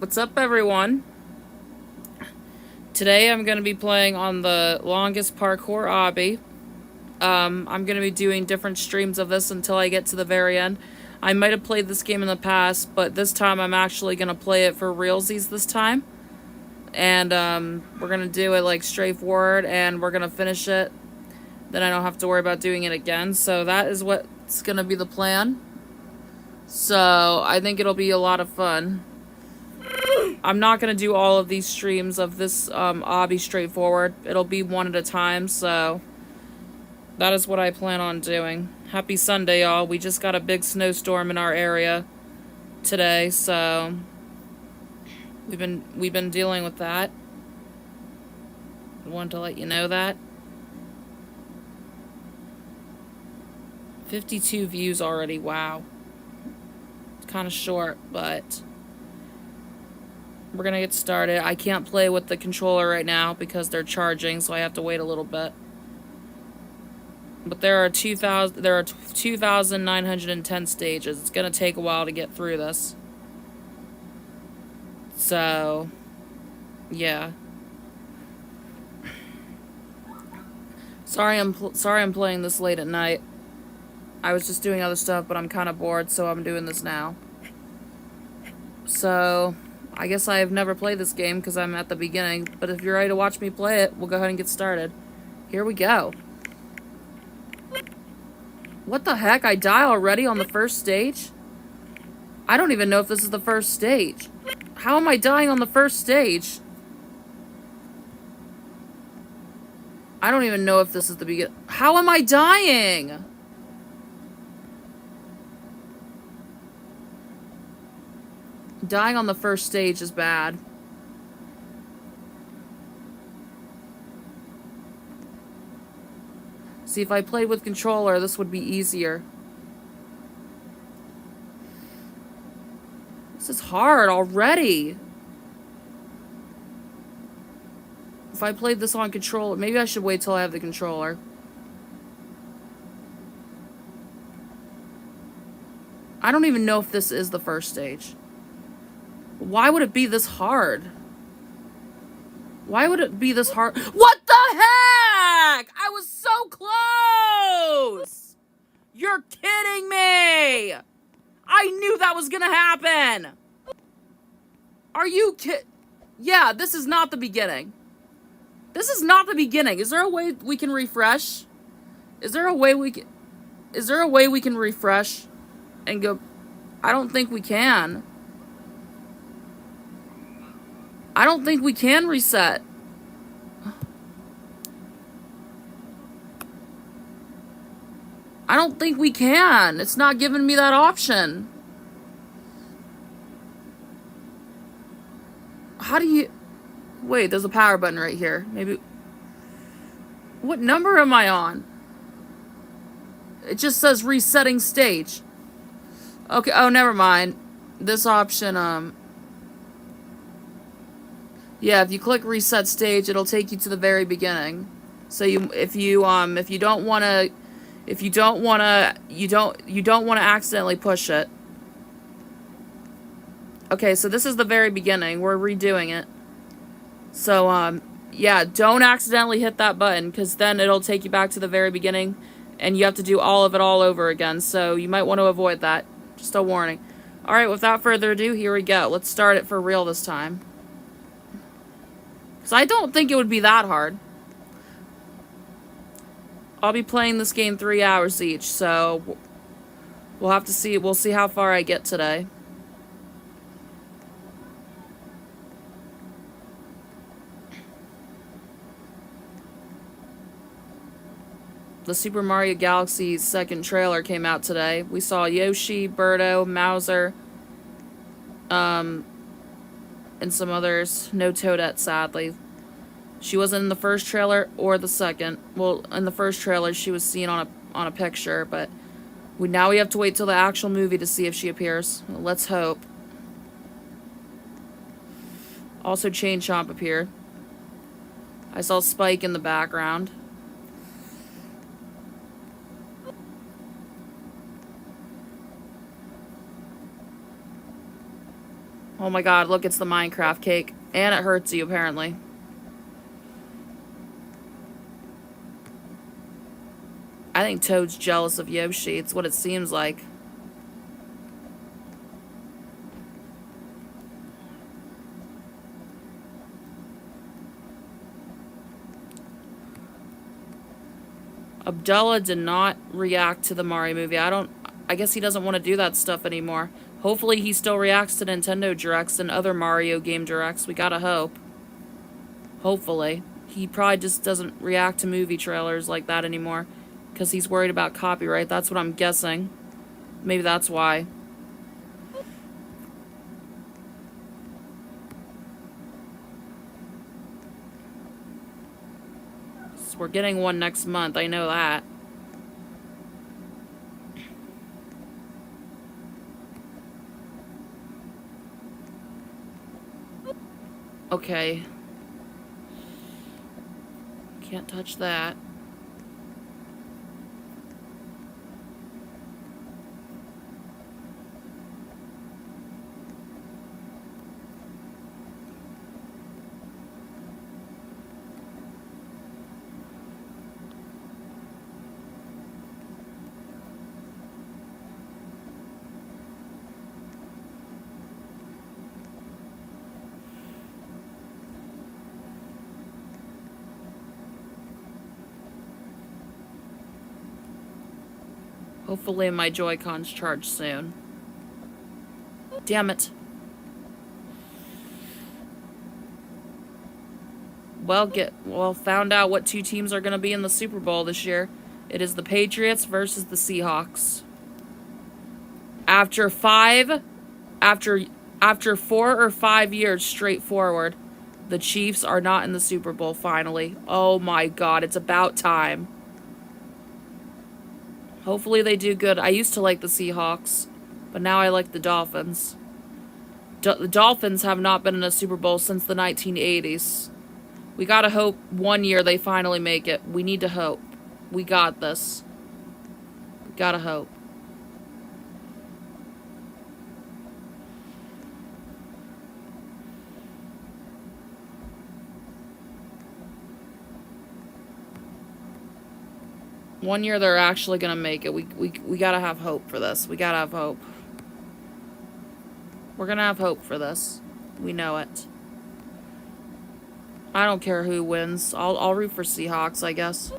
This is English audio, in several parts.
What's up, everyone? Today I'm going to be playing on the longest Parkour Obby. I'm going to be doing different streams of this until I get to the very end. I might have played this game in the past, but this time I'm actually going to play it for realsies this time. And we're going to do it like straightforward, and we're going to finish it. Then I don't have to worry about doing it again. So that is what's going to be the plan. So I think it'll be a lot of fun. I'm not going to do all of these streams of this obby straightforward. It'll be one at a time, so that is what I plan on doing. Happy Sunday, y'all. We just got a big snowstorm in our area today, so we've been dealing with that. I wanted to let you know that. 52 views already, wow. It's kind of short, but we're gonna get started. I can't play with the controller right now because they're charging, so I have to wait a little bit. But there are 2,910 stages. It's gonna take a while to get through this. So, yeah. Sorry I'm playing this late at night. I was just doing other stuff, but I'm kind of bored, so I'm doing this now. So, I guess I have never played this game because I'm at the beginning, but if you're ready to watch me play it, we'll go ahead and get started. Here we go. What the heck? I die already on the first stage? I don't even know if this is the first stage. How am I dying on the first stage? I don't even know if this is the beginning. How am I dying? Dying on the first stage is bad. See, if I played with controller, this would be easier. This is hard already. If I played this on controller, maybe I should wait till I have the controller. I don't even know if this is the first stage. Why would it be this hard? Why would it be this hard? What the heck? I was so close! You're kidding me! I knew that was gonna happen! Are you Yeah, this is not the beginning. This is not the beginning. Is there a way we can refresh? Is there a way we can refresh and go? I don't think we can. I don't think we can reset. I don't think we can. It's not giving me that option. How do you... Wait, there's a power button right here. Maybe... What number am I on? It just says resetting stage. Okay, oh, never mind. This option, yeah, if you click reset stage, it'll take you to the very beginning. So if you don't want to accidentally push it. Okay, so this is the very beginning. We're redoing it. So yeah, don't accidentally hit that button because then it'll take you back to the very beginning and you have to do all of it all over again. So you might want to avoid that. Just a warning. All right, without further ado, here we go. Let's start it for real this time. So I don't think it would be that hard. I'll be playing this game 3 hours each, so we'll have to see. We'll see how far I get today. The Super Mario Galaxy second trailer came out today. We saw Yoshi, Birdo, Mauser, and some others. No Toadette, sadly. She wasn't in the first trailer or the second. Well, in the first trailer, she was seen on a picture, but now we have to wait till the actual movie to see if she appears. Well, let's hope. Also, Chain Chomp appeared. I saw Spike in the background. Oh my god, look, it's the Minecraft cake. And it hurts you, apparently. I think Toad's jealous of Yoshi. It's what it seems like. Abdullah did not react to the Mario movie. I guess he doesn't want to do that stuff anymore. Hopefully he still reacts to Nintendo Directs and other Mario game Directs. We gotta hope. Hopefully. He probably just doesn't react to movie trailers like that anymore. Because he's worried about copyright. That's what I'm guessing. Maybe that's why. So we're getting one next month. I know that. Okay. Can't touch that. Hopefully my Joy-Cons charge soon. Damn it. Well, found out what two teams are going to be in the Super Bowl this year. It is the Patriots versus the Seahawks. After 4 or 5 years straight forward, the Chiefs are not in the Super Bowl finally. Oh my god, it's about time. Hopefully they do good. I used to like the Seahawks, but now I like the Dolphins. The Dolphins have not been in a Super Bowl since the 1980s. We gotta hope one year they finally make it. We need to hope. We got this. We gotta hope. One year they're actually gonna make it. We gotta have hope for this. We gotta have hope. We're gonna have hope for this. We know it. I don't care who wins. I'll root for Seahawks, I guess.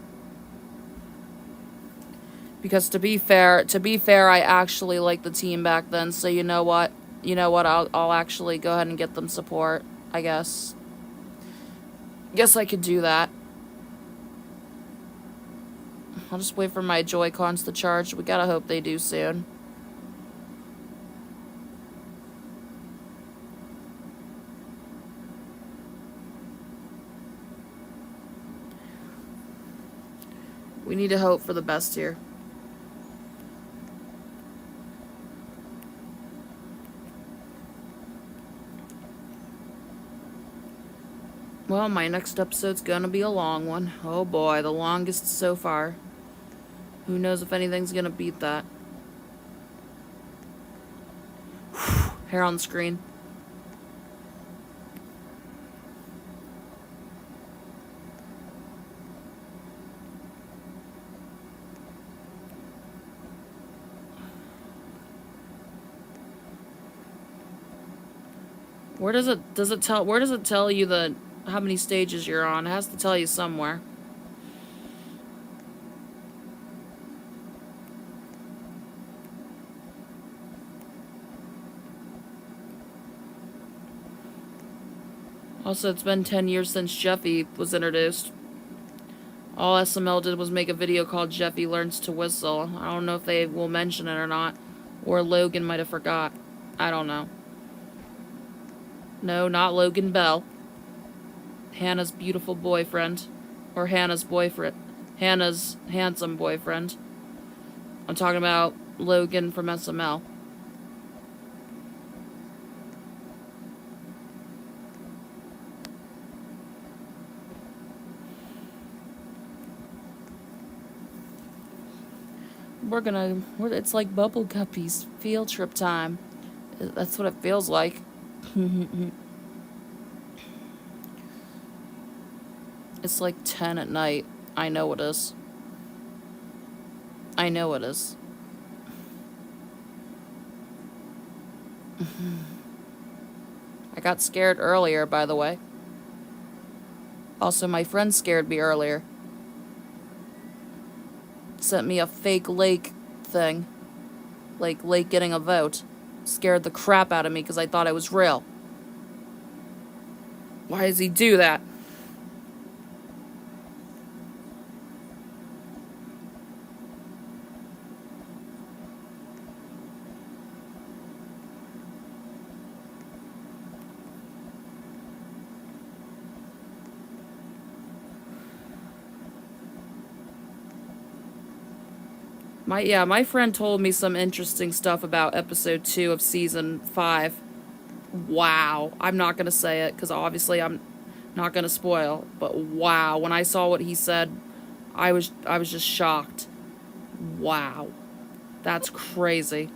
Because to be fair, I actually liked the team back then. So you know what? I'll actually go ahead and get them support. I guess. Guess I could do that. I'll just wait for my Joy-Cons to charge. We gotta hope they do soon. We need to hope for the best here. Well, my next episode's gonna be a long one. Oh boy, the longest so far. Who knows if anything's gonna beat that. Hair on the screen. Where does it tell you how many stages you're on? It has to tell you somewhere. Also, it's been 10 years since Jeffy was introduced. All SML did was make a video called Jeffy Learns to Whistle. I don't know if they will mention it or not. Or Logan might have forgot. I don't know. No, not Logan Bell. Hannah's beautiful boyfriend. Or Hannah's boyfriend. Hannah's handsome boyfriend. I'm talking about Logan from SML. It's like Bubble Guppies field trip time. That's what it feels like. It's like 10 at night. I know it is. I know it is. I got scared earlier, by the way. Also, my friend scared me earlier. Sent me a fake lake thing. Like, lake getting a vote. Scared the crap out of me because I thought it was real. Why does he do that? My friend told me some interesting stuff about episode 2 of season 5. Wow. I'm not going to say it because obviously I'm not going to spoil, but wow, when I saw what he said, I was just shocked. Wow. That's crazy.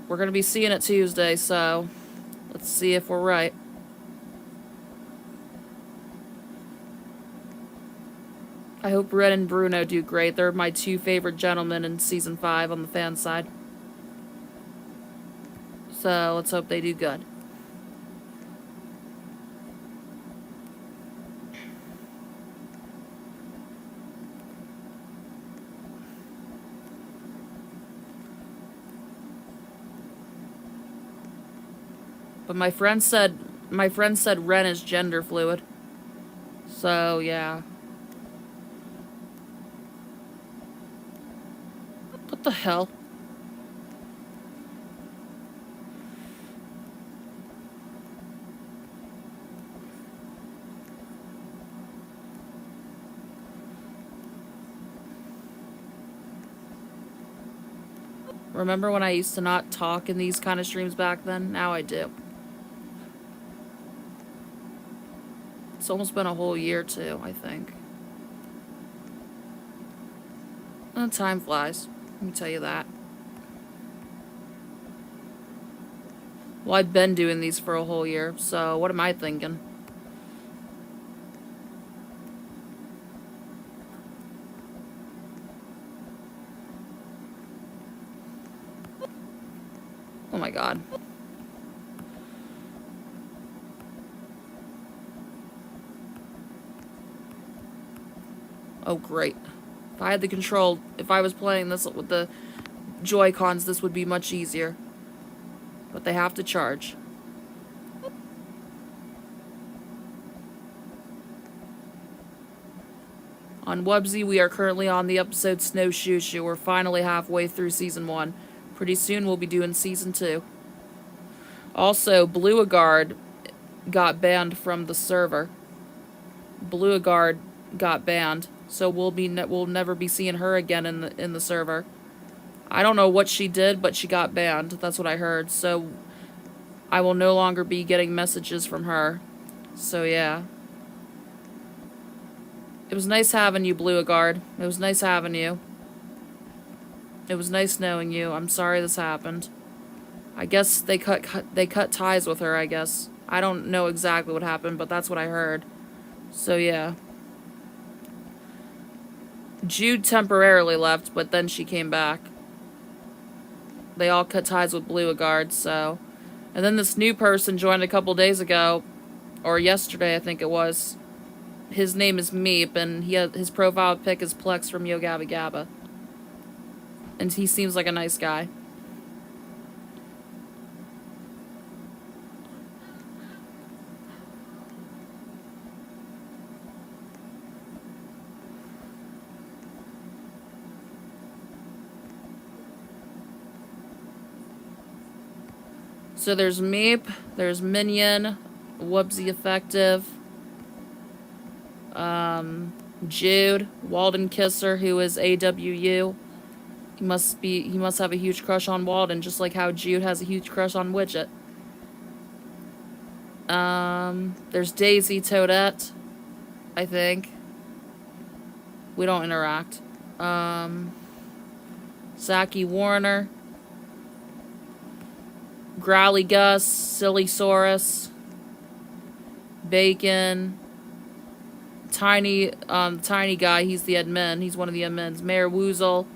We're going to be seeing it Tuesday, so let's see if we're right. I hope Red and Bruno do great. They're my 2 favorite gentlemen in season 5 on the fan side. So let's hope they do good. But my friend said Ren is gender fluid. So yeah. What the hell? Remember when I used to not talk in these kind of streams back then? Now I do. It's almost been a whole year too, I think. Time flies. Let me tell you that. Well, I've been doing these for a whole year, so what am I thinking? Oh my god. Oh great. If I had the control, if I was playing this with the Joy-Cons, this would be much easier. But they have to charge. On Wubsy, we are currently on the episode Snowshoe Shoe. We're finally halfway through season 1. Pretty soon we'll be doing season 2. Also, Blueagard got banned from the server. Blueagard got banned, so we'll never be seeing her again in the server. I don't know what she did, but she got banned. That's what I heard. So I will no longer be getting messages from her. So yeah. It was nice having you, Blueagard. It was nice having you. It was nice knowing you. I'm sorry this happened. I guess they cut ties with her, I guess. I don't know exactly what happened, but that's what I heard. So yeah. Jude temporarily left, but then she came back. They all cut ties with Blueagard, so... And then this new person joined a couple days ago, or yesterday I think it was. His name is Meep, and his profile pic is Plex from Yo Gabba Gabba. And he seems like a nice guy. So there's Meep, there's Minion, Wubsy Effective, Jude, Walden Kisser, who is AWU. He must have a huge crush on Walden, just like how Jude has a huge crush on Widget. There's Daisy Toadette. I think. We don't interact. Zaki Warner. Growly Gus. Silly Saurus. Bacon. Tiny guy, he's the admin. He's one of the admins. Mayor Woozle.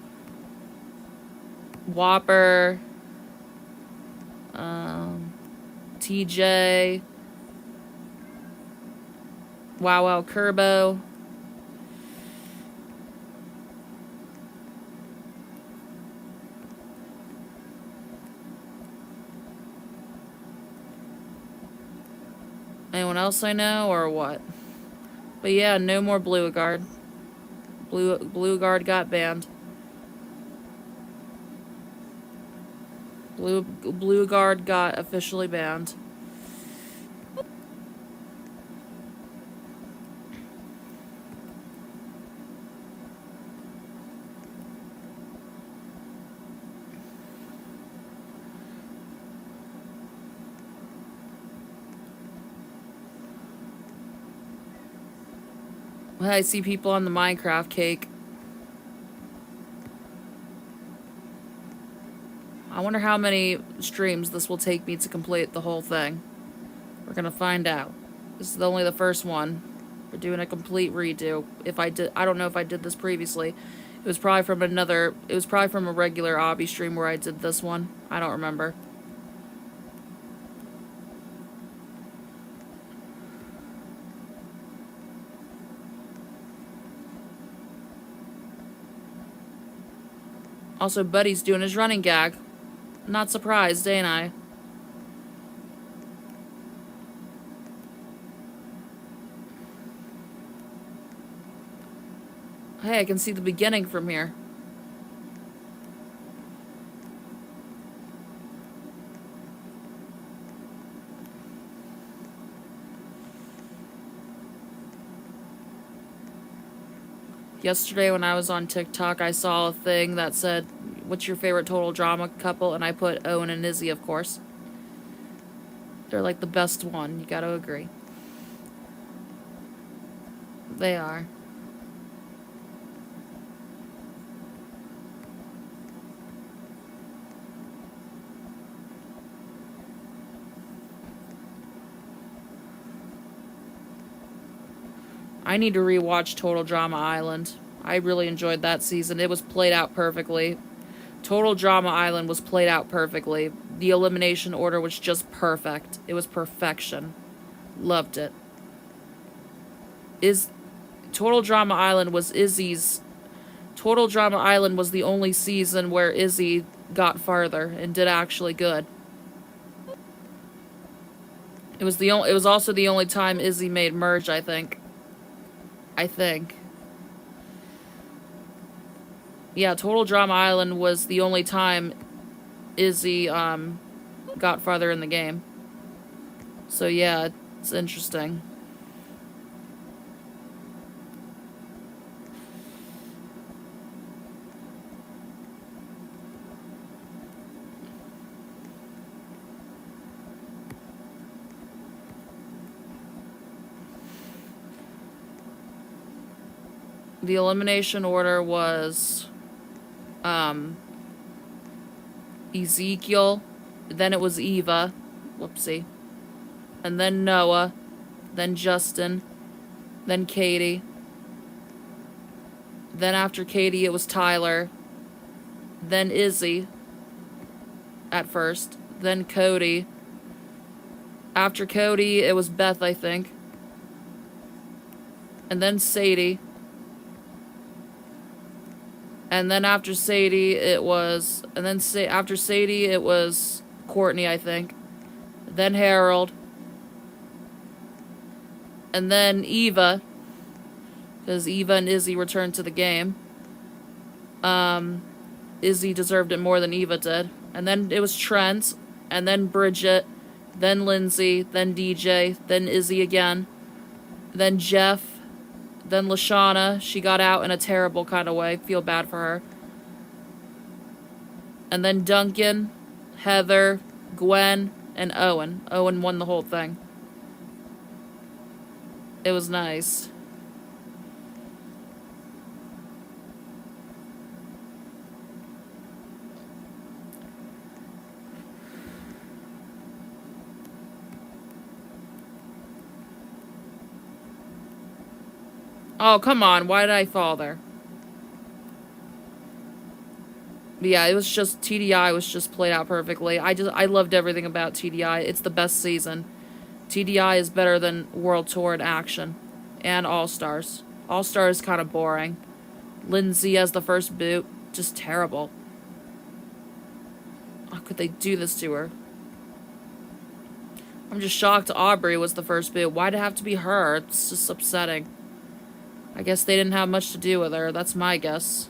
Whopper. TJ. Wow Wow Kerbo. Anyone else I know or what? But yeah, no more Blue Guard. Blue Guard got banned. Blue Guard got officially banned. I see people on the Minecraft cake. I wonder how many streams this will take me to complete the whole thing. We're gonna find out. This is only the first one. We're doing a complete redo. I don't know if I did this previously. It was probably from a regular Obby stream where I did this one. I don't remember. Also, Buddy's doing his running gag. Not surprised, ain't I? Hey, I can see the beginning from here. Yesterday when I was on TikTok, I saw a thing that said, what's your favorite total drama couple? And I put Owen and Izzy, of course. They're like the best one, you gotta agree. They are. I need to rewatch Total Drama Island. I really enjoyed that season. It was played out perfectly. Total Drama Island was played out perfectly. The elimination order was just perfect. It was perfection. Loved it. Total Drama Island was Izzy's... Total Drama Island was the only season where Izzy got farther and did actually good. It was also the only time Izzy made merge, I think. Yeah, Total Drama Island was the only time Izzy got farther in the game. So yeah, it's interesting. The elimination order was Ezekiel, then it was Eva, whoopsie, and then Noah, then Justin, then Katie, then after Katie it was Tyler, then Izzy at first, then Cody, after Cody it was Beth, I think, and then Sadie. And then after Sadie, it was... And then after Sadie, it was Courtney, I think. Then Harold. And then Eva. Because Eva and Izzy returned to the game. Izzy deserved it more than Eva did. And then it was Trent. And then Bridget. Then Lindsay. Then DJ. Then Izzy again. Then Jeff. Then Lashana, she got out in a terrible kind of way. Feel bad for her. And then Duncan, Heather, Gwen, and Owen. Owen won the whole thing. It was nice. Oh, come on. Why did I fall there? But yeah, it was just, TDI was just played out perfectly. I loved everything about TDI. It's the best season. TDI is better than World Tour in action. And All-Stars. All-Stars is kind of boring. Lindsay as the first boot. Just terrible. How could they do this to her? I'm just shocked Aubrey was the first boot. Why'd it have to be her? It's just upsetting. I guess they didn't have much to do with her. That's my guess.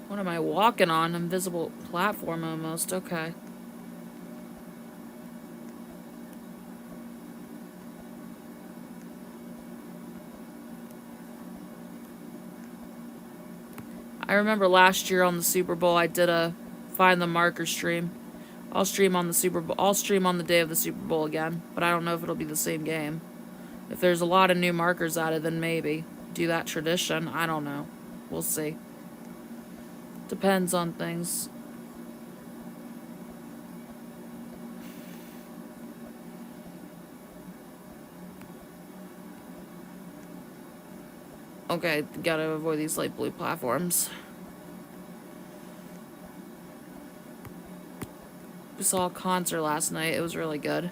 What am I walking on? Invisible platform almost. Okay. I remember last year on the Super Bowl I did a find the marker stream. I'll stream on the Super Bowl. I'll stream on the day of the Super Bowl again, but I don't know if it'll be the same game. If there's a lot of new markers added, then maybe. Do that tradition. I don't know. We'll see. Depends on things. Okay, gotta avoid these light blue platforms. We saw a concert last night. It was really good.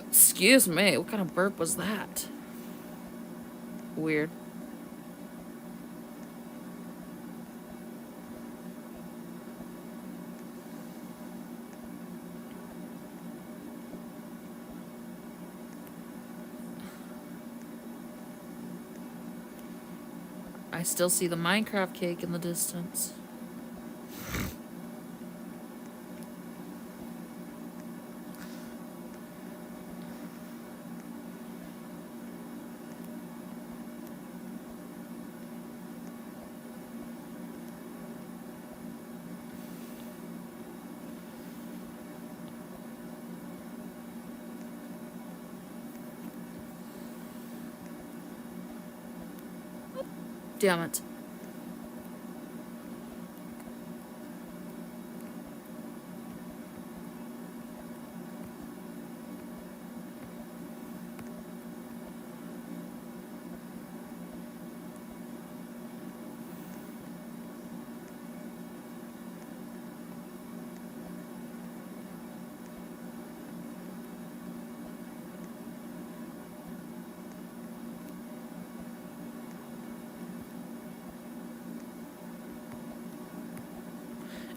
Excuse me, what kind of burp was that? Weird. I still see the Minecraft cake in the distance. Damn it.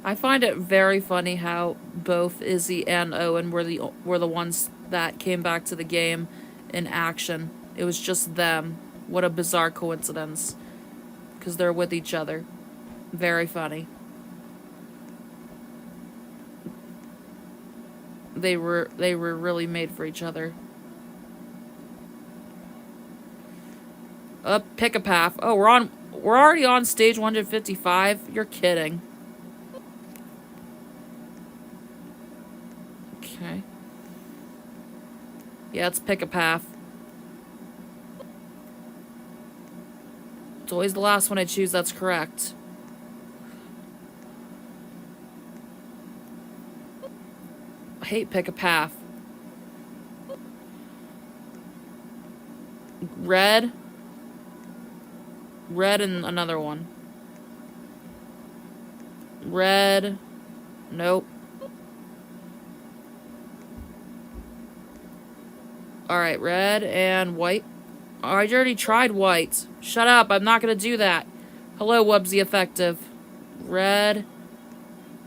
I find it very funny how both Izzy and Owen were the ones that came back to the game in action. It was just them. What a bizarre coincidence. Because they're with each other. Very funny. They were really made for each other. Pick a path. Oh, we're already on stage 155. You're kidding. Okay. Yeah, let's pick a path. It's always the last one I choose that's correct. I hate pick a path. Red. Red and another one. Red. Nope. Alright, red and white. Oh, I already tried white. Shut up, I'm not gonna do that. Hello, Wubsy Effective. Red.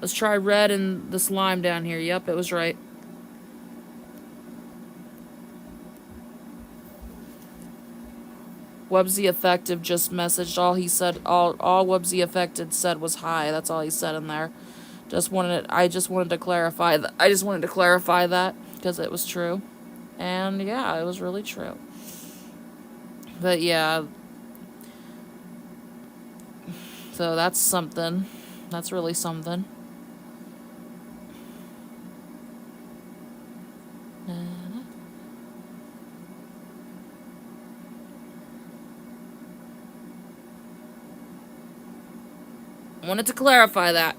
Let's try red and this lime down here. Yep, it was right. Wubsy Effective just messaged. All he said, all Wubsy Effective said was hi. That's all he said in there. I just wanted to clarify that. I just wanted to clarify that because it was true. And yeah, it was really true. But yeah. So that's something. That's really something. I wanted to clarify that.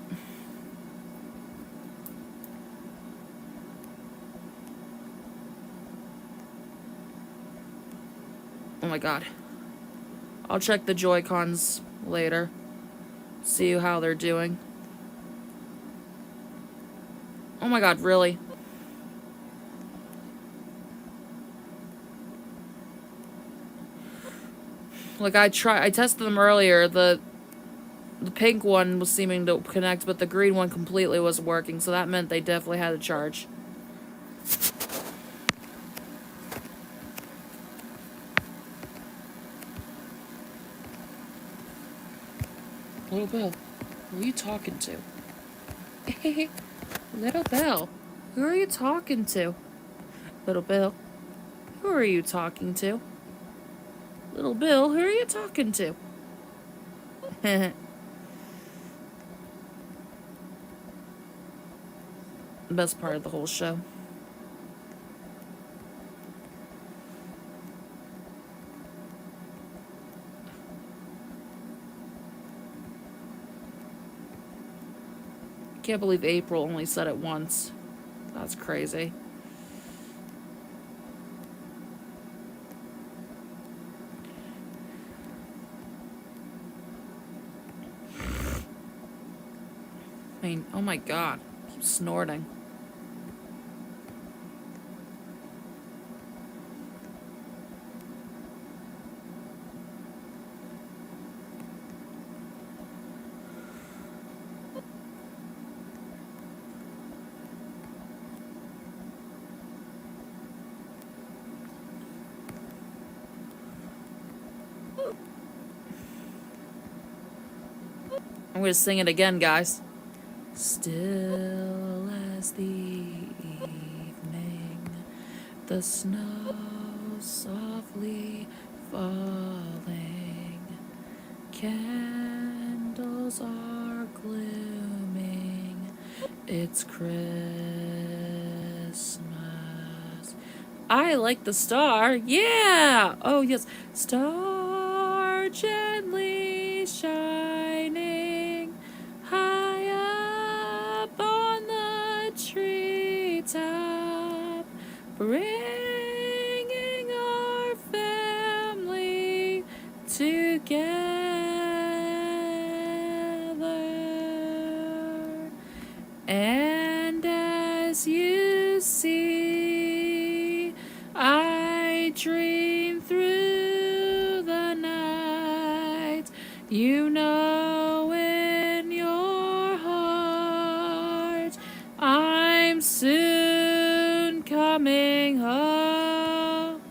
Oh my god. I'll check the Joy-Cons later. See how they're doing. Oh my god, really? Like I tested them earlier. The pink one was seeming to connect, but the green one completely wasn't working, so that meant they definitely had a charge. Little Bill, who are you talking to? Little Bill, who are you talking to? Little Bill, who are you talking to? Little Bill, who are you talking to? The best part of the whole show. Can't believe April only said it once. That's crazy. I mean, oh my god. I keep snorting. I'm gonna sing it again, guys. Still as the evening, the snow softly falling, candles are glooming, it's Christmas. I like the star, yeah! Oh yes, star gently shining high up on the treetop, bringing our family together. And as you see, I dream through the night. You know in your heart I'm soon coming home.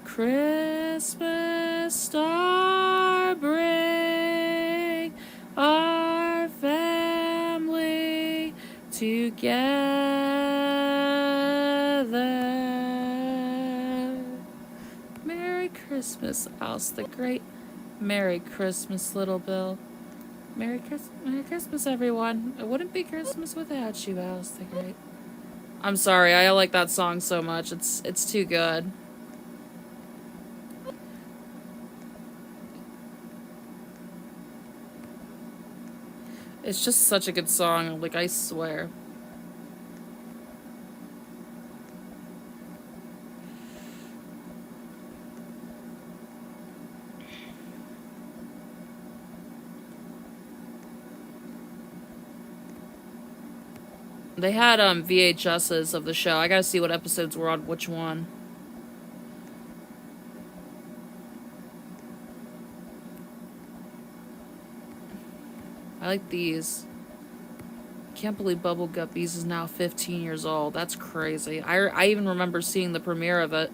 Christmas star, bring our family together. Merry Christmas, Alice the Great. Merry Christmas, Little Bill. Merry Christmas, everyone. It wouldn't be Christmas without you, Alice the Great. I'm sorry, I like that song so much. It's too good. It's just such a good song, like I swear. They had VHSs of the show. I gotta see what episodes were on which one. I like these. Can't believe Bubble Guppies is now 15 years old. That's crazy. I even remember seeing the premiere of it.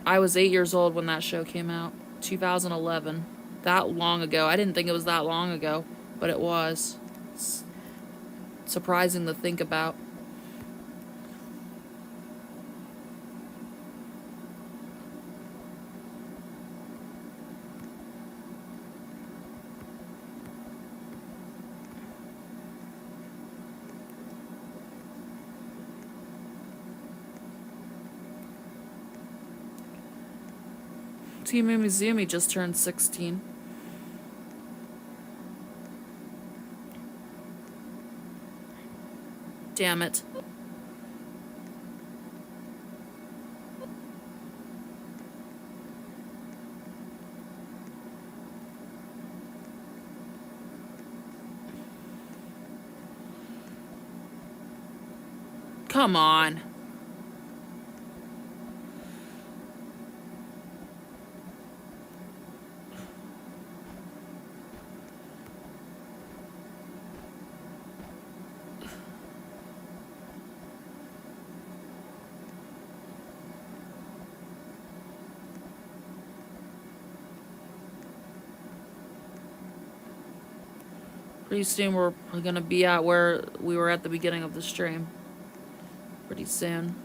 I was 8 years old when that show came out. 2011. That long ago. I didn't think it was that long ago, but it was. It's surprising to think about. Timu Mizumi just turned 16. Damn it. Come on. Pretty soon we're gonna be at where we were at the beginning of the stream. Pretty soon.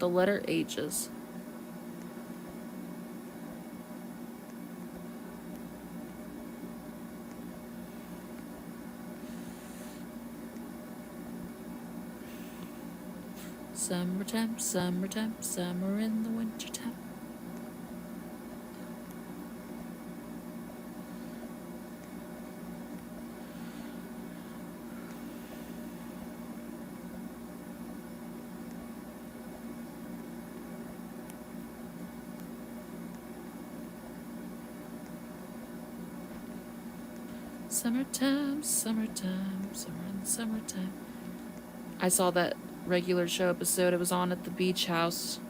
The letter H's. Summertime, summertime, summer in the wintertime. Summertime, summertime, summer in the summertime. I saw that regular show episode. It was on at the beach house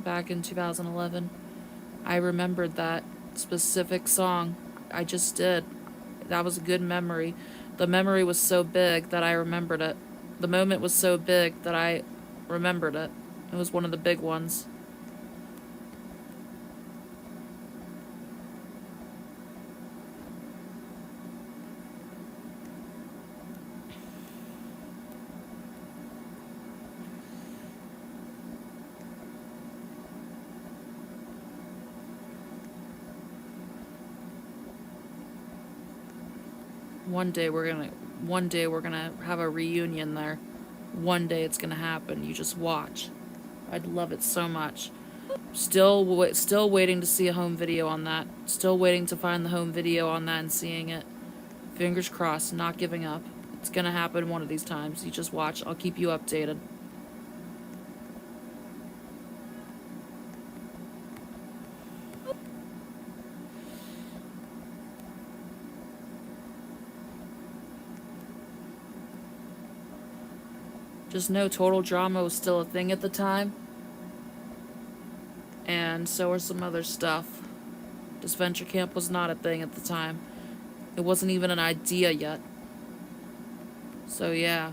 back in 2011. I remembered that specific song. I just did. That was a good memory. The memory was so big that I remembered it. The moment was so big that I remembered it. It was one of the big ones. One day we're gonna have a reunion there. One day it's gonna happen. You just watch. I'd love it so much. Still waiting to see a home video on that. Still waiting to find the home video on that and seeing it. Fingers crossed, not giving up. It's gonna happen one of these times. You just watch. I'll keep you updated. Just know Total Drama was still a thing at the time. And so are some other stuff. Disventure Camp was not a thing at the time. It wasn't even an idea yet. So yeah.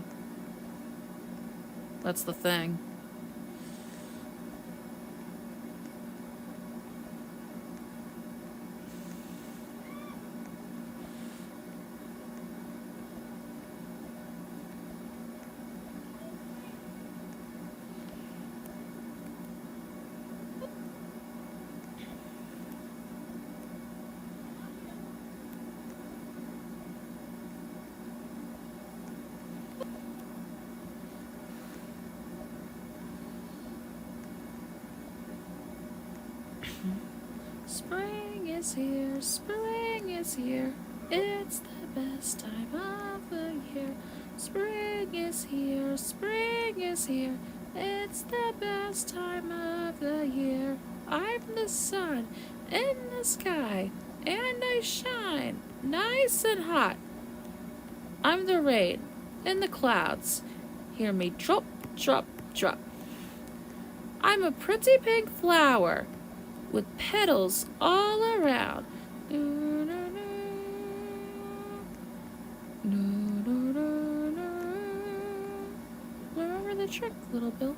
That's the thing. Spring is here, spring is here. It's the best time of the year. Spring is here, spring is here. It's the best time of the year. I'm the sun in the sky, and I shine nice and hot. I'm the rain in the clouds. Hear me drop, drop, drop. I'm a pretty pink flower with petals all around. Remember the trick, little Bill?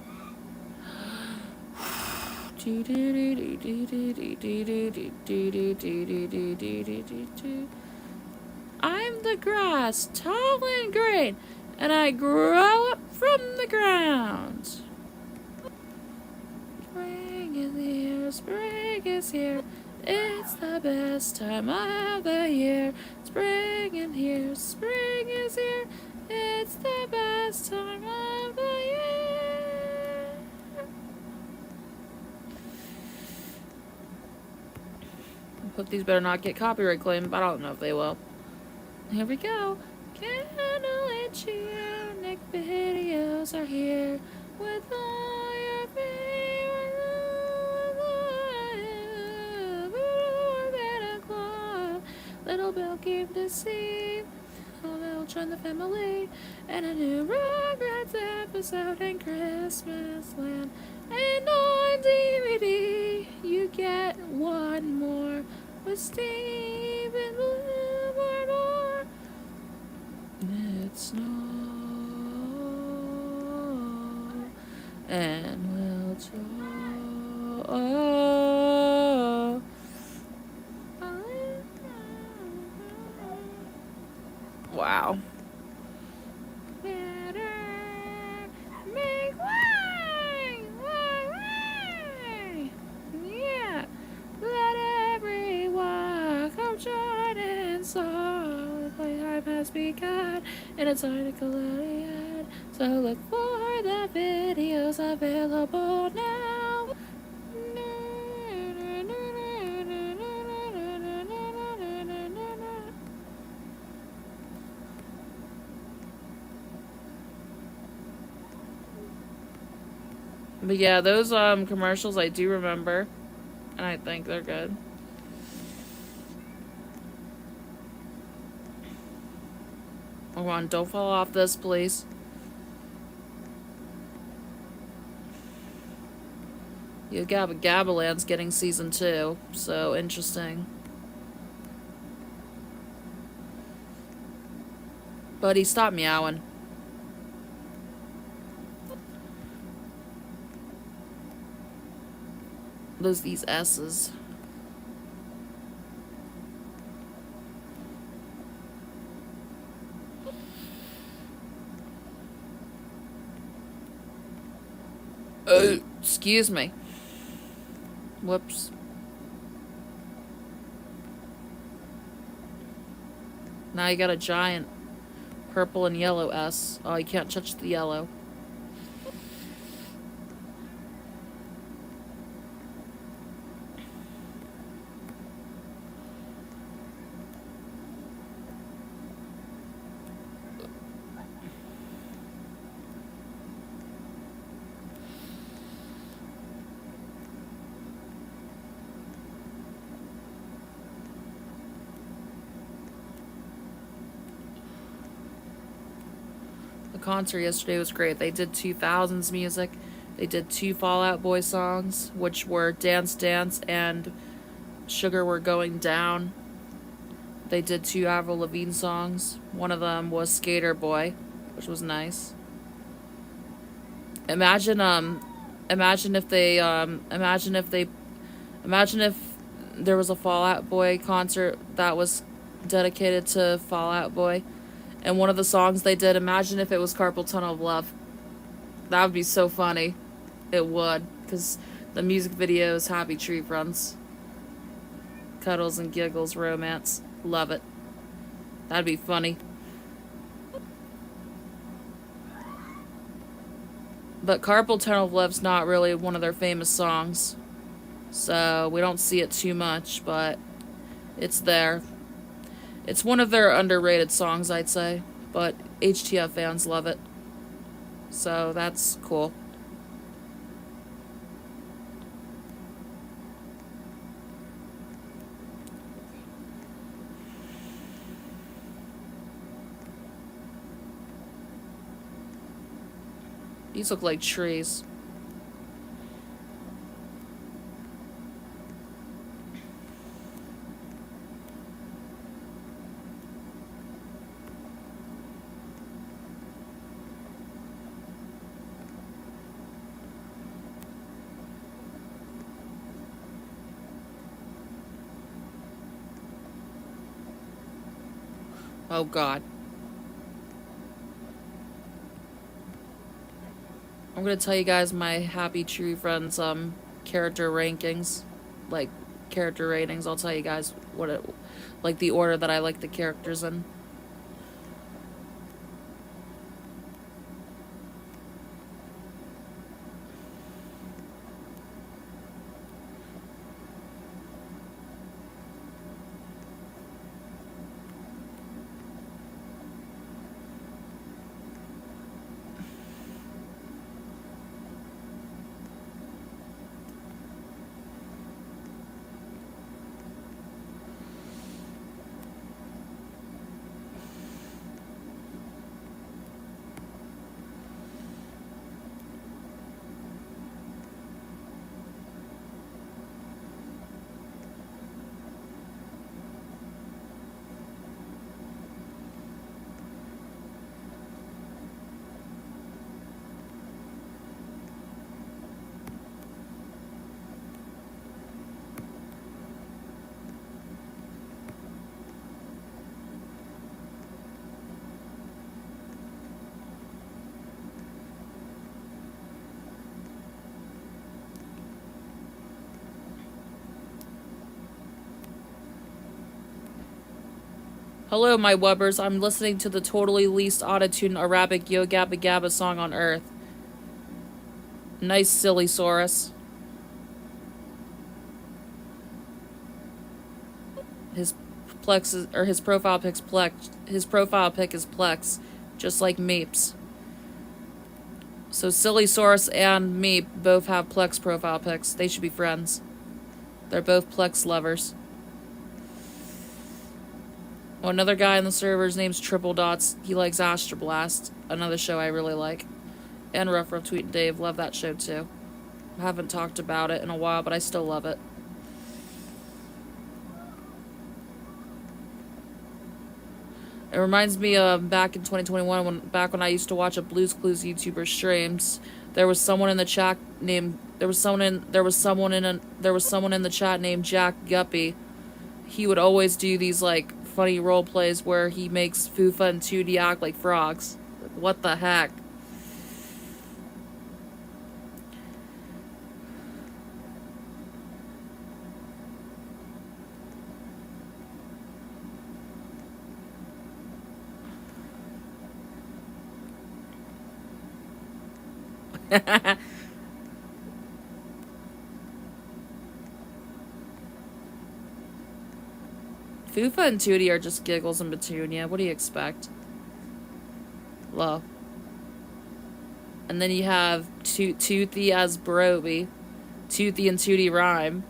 I'm the grass, tall and green, and I grow up from the ground. Spring is here, spring is here. It's the best time of the year. Spring is here, spring is here. It's the best time of the year. I hope these better not get copyright claimed, but I don't know if they will. Here we go. Candle and cheer, Nick videos are here with all your favorite Little Bill came to see Little Bill joined the family and a new Rugrats episode in Christmas Land. And on DVD, you get one more with Steve and Blue. It's snow, and we'll talk. Wow. Make way, way. Yeah, let everyone come join in song. The playtime has begun, and it's time to collide. So look for the videos available now. But yeah, those commercials I do remember, and I think they're good. Hold on, don't fall off this, please. Yeah, Gabba Gabbaland's getting season 2, so interesting. Buddy, stop meowing. These S's. Excuse me. Whoops. Now you got a giant purple and yellow S. Oh, you can't touch the yellow. Concert yesterday was great. They did 2000s music. They did 2 Fall Out Boy songs, which were Dance Dance and Sugar We're Going Down. They did 2 Avril Lavigne songs. One of them was Skater Boy, which was nice. Imagine if there was a Fall Out Boy concert that was dedicated to Fall Out Boy. And one of the songs they did, imagine if it was Carpal Tunnel of Love. That would be so funny. It would. Because the music video is Happy Tree Fronts. Cuddles and giggles, romance. Love it. That'd be funny. But Carpal Tunnel of Love's not really one of their famous songs. So we don't see it too much, but it's there. It's one of their underrated songs, I'd say, but HTF fans love it. So that's cool. These look like trees. Oh god. I'm gonna tell you guys my Happy Tree Friends character rankings. Like character ratings. I'll tell you guys what it like the order that I like the characters in. Hello, my wubbers. I'm listening to the totally least autotune Arabic Yo Gabba Gabba song on earth. Nice, silly Saurus. His Plex is, or his profile pick's Plex. His profile pic is Plex, just like Meeps. So Silly Saurus and Meep both have Plex profile pics. They should be friends. They're both Plex lovers. Oh, another guy in the server's name's Triple Dots. He likes Astroblast, another show I really like. And Rough Rough Tweet and Dave, love that show too. I haven't talked about it in a while, but I still love it. It reminds me of back in 2021 when I used to watch a Blue's Clues YouTuber streams. There was someone in the chat named there was someone in the chat named Jack Guppy. He would always do these like funny role plays where he makes Fufa and 2D act like frogs. Like, what the heck? Fufa and Tootie are just giggles and Petunia. What do you expect? Love. And then you have Toothy as Broby. Toothy and Tootie rhyme.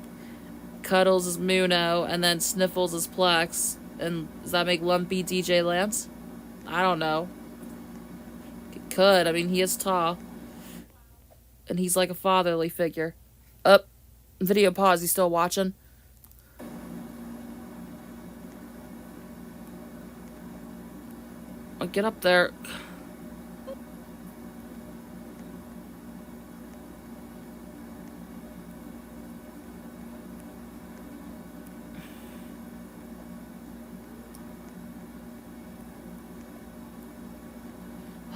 Cuddles as Muno. And then Sniffles as Plex. And does that make Lumpy DJ Lance? I don't know. It could. I mean, he is tall. And he's like a fatherly figure. Up. Video pause. He's still watching? Oh, get up there.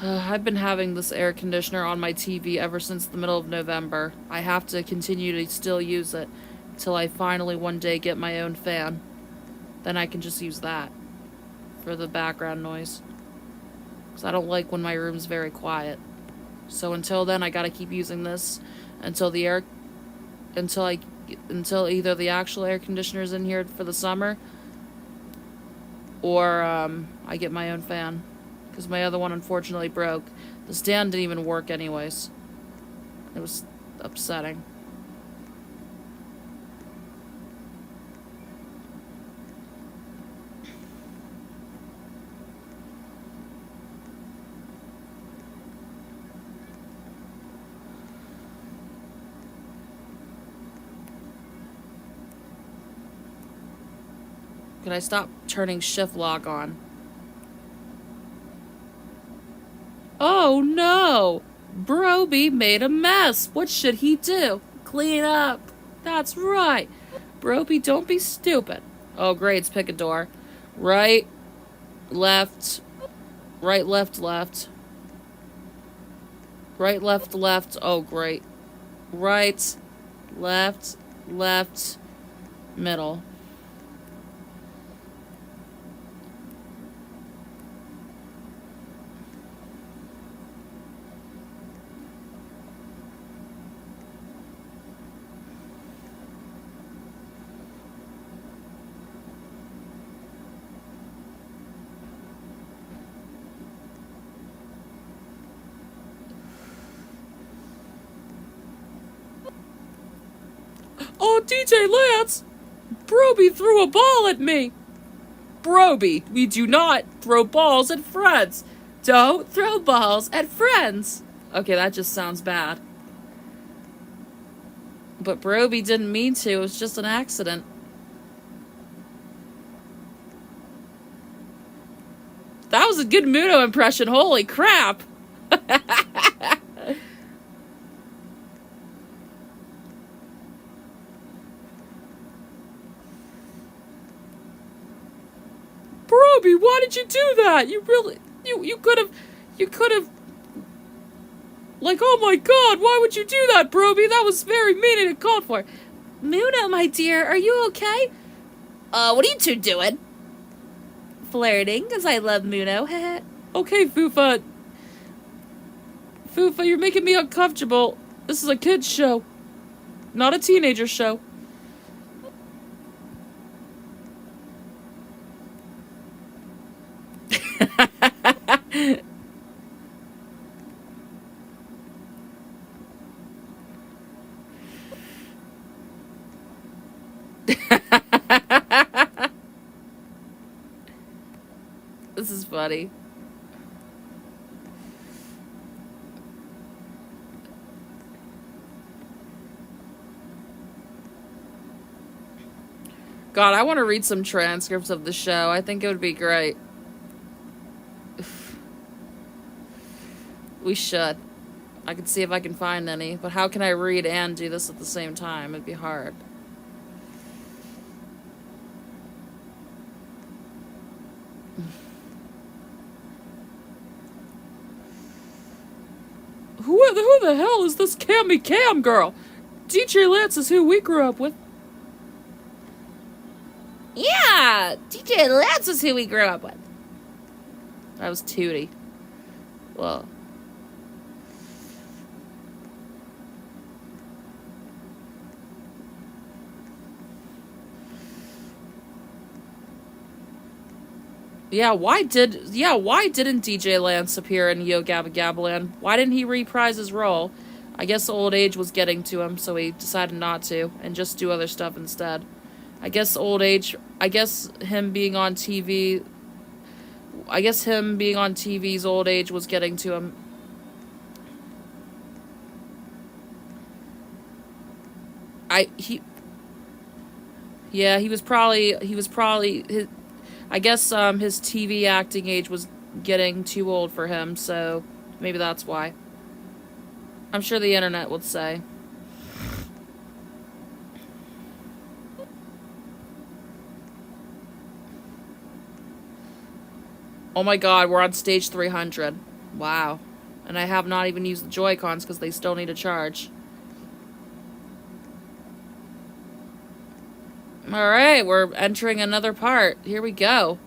I've been having this air conditioner on my TV ever since the middle of November. I have to continue to still use it till I finally one day get my own fan. Then I can just use that for the background noise. Because I don't like when my room's very quiet. So until then, I gotta keep using this until until either the actual air conditioner's in here for the summer or I get my own fan. Because my other one unfortunately broke. The stand didn't even work anyways. It was upsetting. Can I stop turning shift lock on? Oh no! Broby made a mess. What should he do? Clean up. That's right. Broby, don't be stupid. Oh great, it's pick a door. Right, left, right, left, left. Right, left, left. Oh great. Right, left, left, middle. Oh, DJ Lance! Broby threw a ball at me! Broby, we do not throw balls at friends! Don't throw balls at friends! Okay, that just sounds bad. But Broby didn't mean to, it was just an accident. That was a good Muno impression, holy crap! Broby, why did you do that? You really, you could have, like, oh my god, why would you do that, Broby? That was very mean and uncalled for. Muno, my dear, are you okay? What are you two doing? Flirting, because I love Muno. Okay, Fufa. Fufa, you're making me uncomfortable. This is a kid's show, not a teenager show. This is funny. God, I want to read some transcripts of the show. I think it would be great. We should. I can see if I can find any, but how can I read and do this at the same time? It'd be hard. Who the hell is this Cammy Cam girl? DJ Lance is who we grew up with. Yeah, DJ Lance is who we grew up with. That was Tootie. Well. Yeah, why didn't DJ Lance appear in Yo Gabba Gabbaland? Why didn't he reprise his role? I guess old age was getting to him, so he decided not to, and just do other stuff instead. I guess him being on TV's old age was getting to him. He was probably I guess his TV acting age was getting too old for him, so maybe that's why. I'm sure the internet would say. Oh my god, we're on stage 300. Wow. And I have not even used the Joy-Cons because they still need a charge. Alright, we're entering another part. Here we go.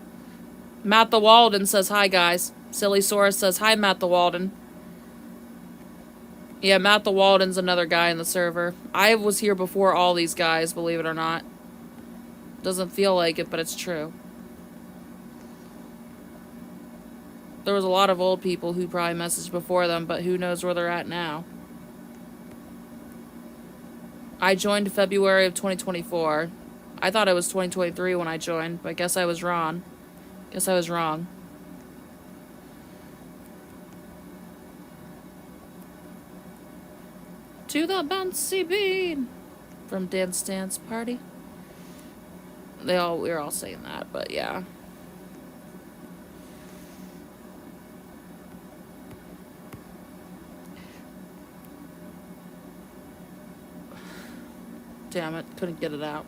Matt the Walden says hi, guys. Silly Saurus says hi, Matt the Walden. Yeah, Matt the Walden's another guy in the server. I was here before all these guys, believe it or not. Doesn't feel like it, but it's true. There was a lot of old people who probably messaged before them, but who knows where they're at now. I joined February of 2024. I thought it was 2023 when I joined, but guess I was wrong. To the bouncy bean from Dance Dance Party. We were all saying that, but yeah. Damn it, couldn't get it out.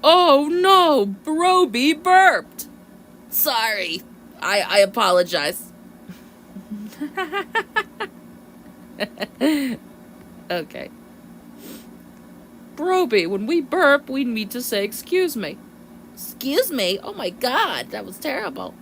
Oh no, Broby burped. Sorry. I apologize. Okay. Broby, when we burp, we need to say excuse me. Excuse me? Oh my god, that was terrible.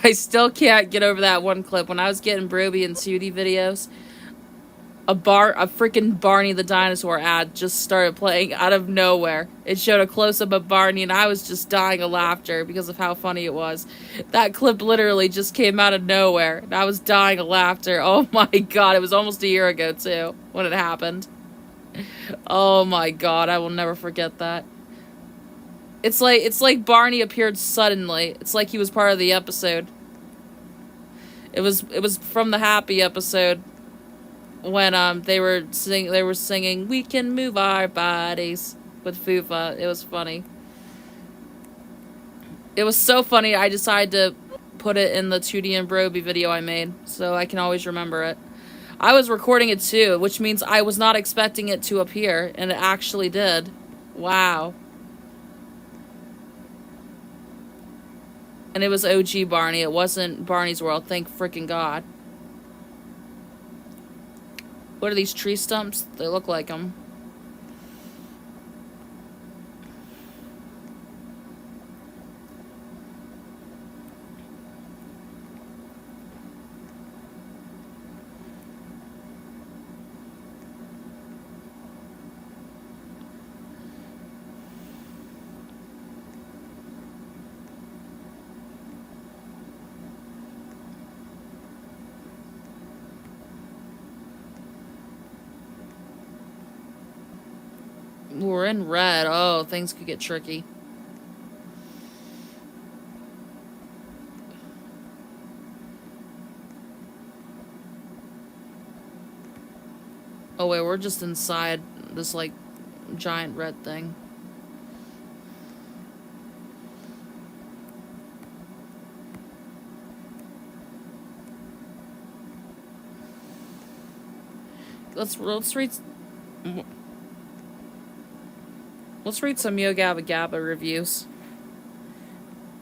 I still can't get over that one clip. When I was getting Broby and Sudie videos, a freaking Barney the Dinosaur ad just started playing out of nowhere. It showed a close-up of Barney, and I was just dying of laughter because of how funny it was. That clip literally just came out of nowhere, and I was dying of laughter. Oh my god, it was almost a year ago, too, when it happened. Oh my god, I will never forget that. It's like Barney appeared suddenly. It's like he was part of the episode. It was from the Happy episode when they were singing "We Can Move Our Bodies" with Fufa. It was funny. It was so funny. I decided to put it in the 2D and Broby video I made, so I can always remember it. I was recording it too, which means I was not expecting it to appear, and it actually did. Wow. And it was OG Barney. It wasn't Barney's World. Thank freaking God. What are these tree stumps? They look like them. We're in red. Oh, things could get tricky. Oh wait, we're just inside this like giant red thing. Let's read some Yo Gabba Gabba reviews.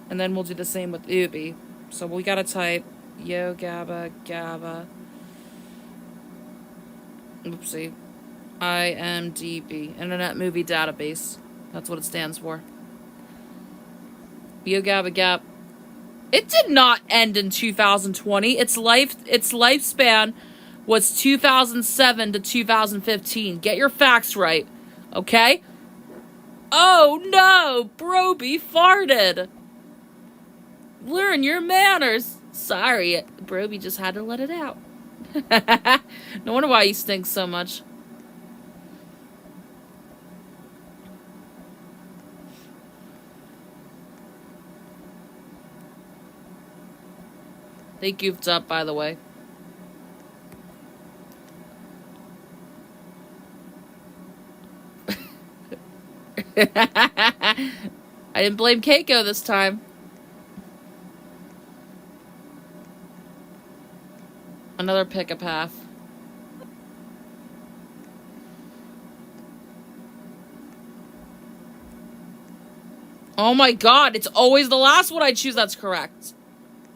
And then we'll do the same with Obby. So we gotta type Yo Gabba Gabba. Oopsie. IMDb. Internet Movie Database. That's what it stands for. Yo Gabba Gab. It did not end in 2020. Its lifespan was 2007 to 2015. Get your facts right. Okay? Oh no! Broby farted! Learn your manners! Sorry, Broby just had to let it out. No wonder why he stinks so much. They goofed up, by the way. I didn't blame Keiko this time. Another pick-a-path. Oh my god, it's always the last one I choose that's correct.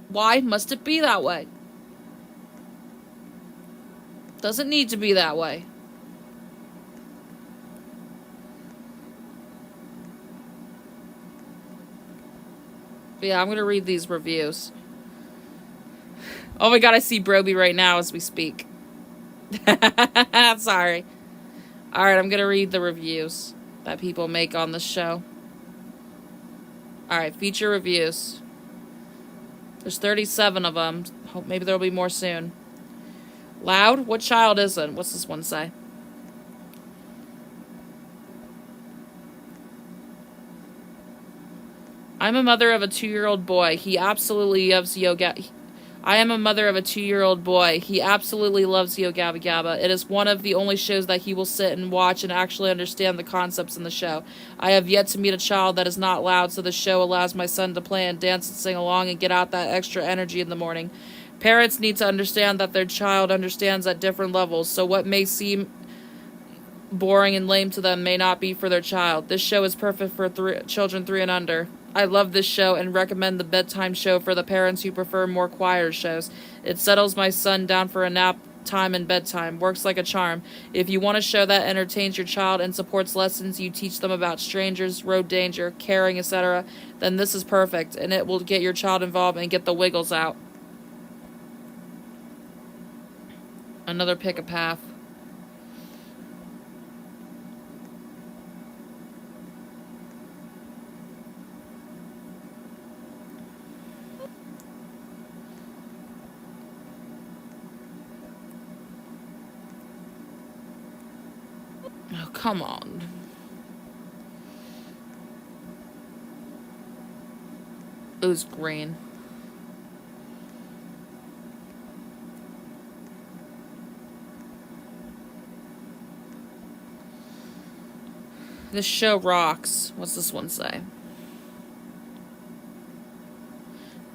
Why must it be that way? Doesn't need to be that way. But yeah, I'm gonna read these reviews. Oh my god, I see Broby right now as we speak. Sorry. Alright, I'm gonna read the reviews that people make on this show. Alright, feature reviews. There's 37 of them. Hope maybe there'll be more soon. Loud? What child isn't? What's this one say? I'm a mother of a 2-year-old boy. He absolutely loves yoga. I am a mother of a 2-year-old boy. He absolutely loves Yo Gabba Gabba. It is one of the only shows that he will sit and watch and actually understand the concepts in the show. I have yet to meet a child that is not loud, so the show allows my son to play and dance and sing along and get out that extra energy in the morning. Parents need to understand that their child understands at different levels, so what may seem boring and lame to them may not be for their child. This show is perfect for children 3 and under. I love this show and recommend the bedtime show for the parents who prefer more quieter shows. It settles my son down for a nap time and bedtime. Works like a charm. If you want a show that entertains your child and supports lessons you teach them about strangers, road danger, caring, etc., then this is perfect, and it will get your child involved and get the wiggles out. Another pick a path. Oh, come on. It was green. This show rocks. What's this one say?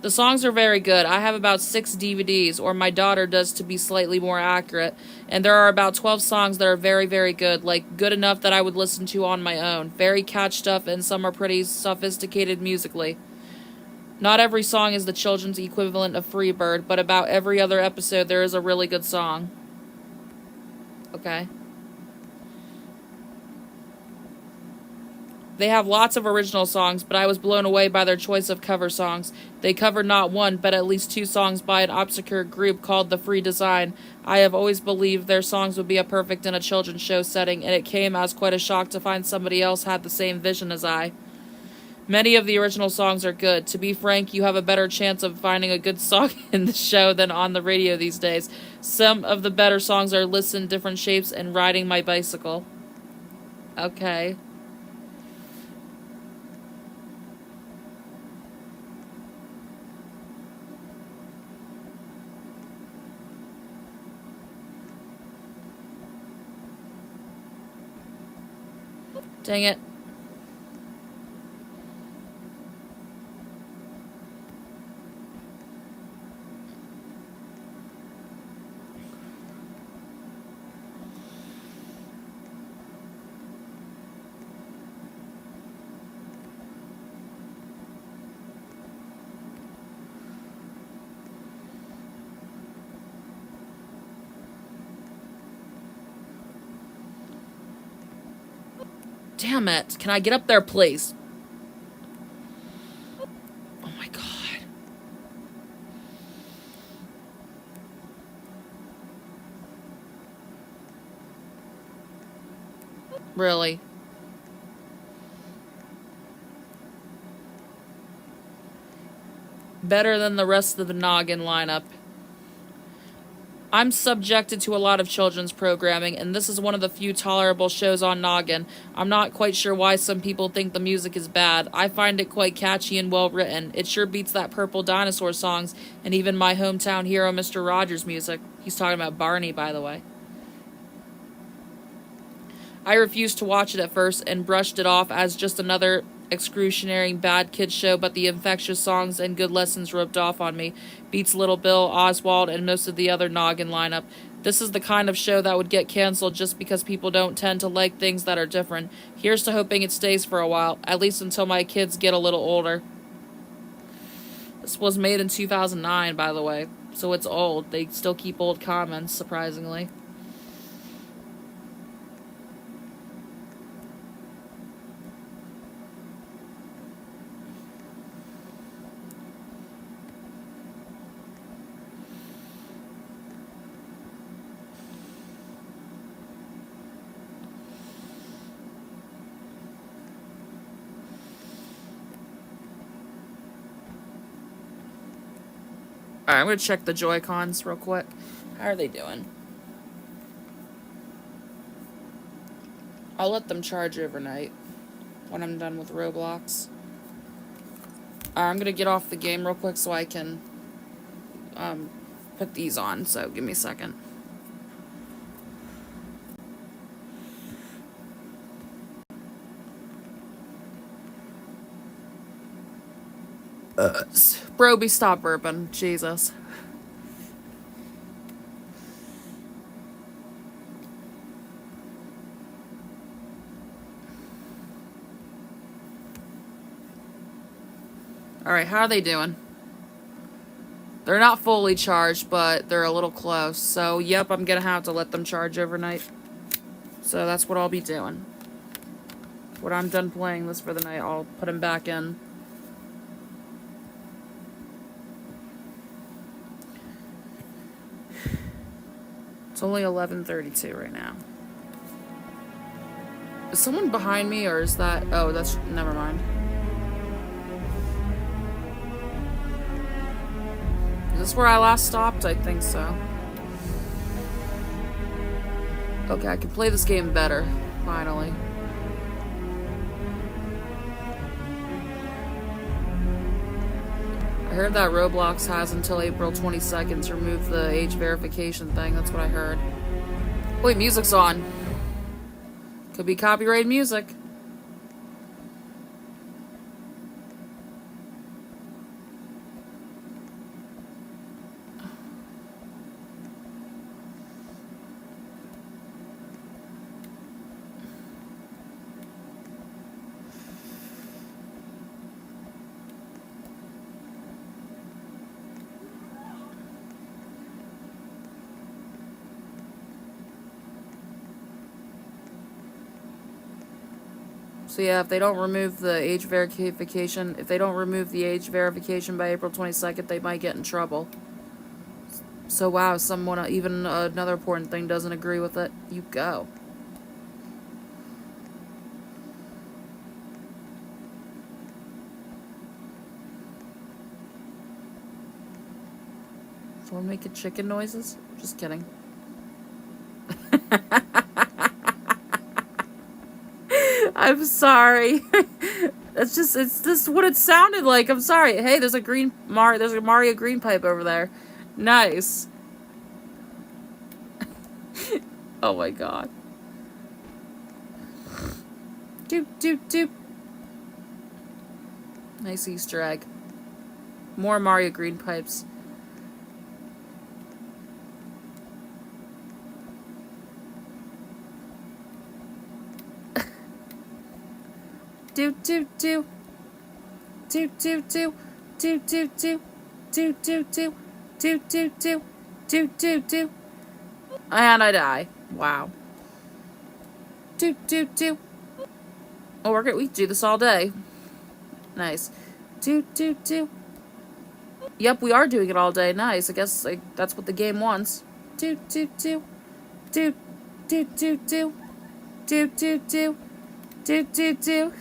The songs are very good. I have about 6 DVDs, or my daughter does to be slightly more accurate, and there are about 12 songs that are very, very good, like good enough that I would listen to on my own. Very catch stuff, and some are pretty sophisticated musically. Not every song is the children's equivalent of Freebird, but about every other episode there is a really good song. Okay. They have lots of original songs, but I was blown away by their choice of cover songs. They covered not one, but at least 2 songs by an obscure group called The Free Design. I have always believed their songs would be a perfect in a children's show setting, and it came as quite a shock to find somebody else had the same vision as I. Many of the original songs are good. To be frank, you have a better chance of finding a good song in the show than on the radio these days. Some of the better songs are Listen, Different Shapes, and Riding My Bicycle. Okay. Dang it. Damn it. Can I get up there, please? Oh my god. Really? Better than the rest of the Noggin lineup. I'm subjected to a lot of children's programming, and this is one of the few tolerable shows on Noggin. I'm not quite sure why some people think the music is bad. I find it quite catchy and well written. It sure beats that Purple Dinosaur songs, and even my hometown hero Mr. Rogers music. He's talking about Barney, by the way. I refused to watch it at first and brushed it off as just another excruciating bad kids show, but the infectious songs and good lessons rubbed off on me. Beats Little Bill, Oswald, and most of the other Noggin lineup. This is the kind of show that would get canceled just because people don't tend to like things that are different. Here's to hoping it stays for a while, at least until my kids get a little older. This was made in 2009, by the way, so it's old. They still keep old comments, surprisingly. Alright, I'm gonna check the Joy-Cons real quick. How are they doing? I'll let them charge overnight when I'm done with Roblox. I'm gonna get off the game real quick so I can put these on, so give me a second. Broby, stop burping. Jesus. Alright, how are they doing? They're not fully charged, but they're a little close. So, yep, I'm gonna have to let them charge overnight. So that's what I'll be doing. When I'm done playing this for the night, I'll put them back in. It's only 11:32 right now. Is someone behind me, or is that... Oh, that's... Never mind. Is this where I last stopped? I think so. Okay, I can play this game better. Finally. I heard that Roblox has until April 22nd to remove the age verification thing. That's what I heard. Wait, music's on. Could be copyrighted music. So yeah, if they don't remove the age verification, by April 22nd, they might get in trouble. So wow, someone, even another important thing doesn't agree with it, you go. Someone making chicken noises? Just kidding. I'm sorry. It's just what it sounded like. I'm sorry. Hey, there's a Mario green pipe over there. Nice. Oh my god. Doop doop doop. Nice Easter egg. More Mario green pipes. Do do do do do do do do do do do do do do do do do do, and I die. Wow. Do do do. Oh, we do this all day. Nice. Do do do. Yep, we are doing it all day. Nice. I guess that's what the game wants. Do do do do do do do do do do do do do.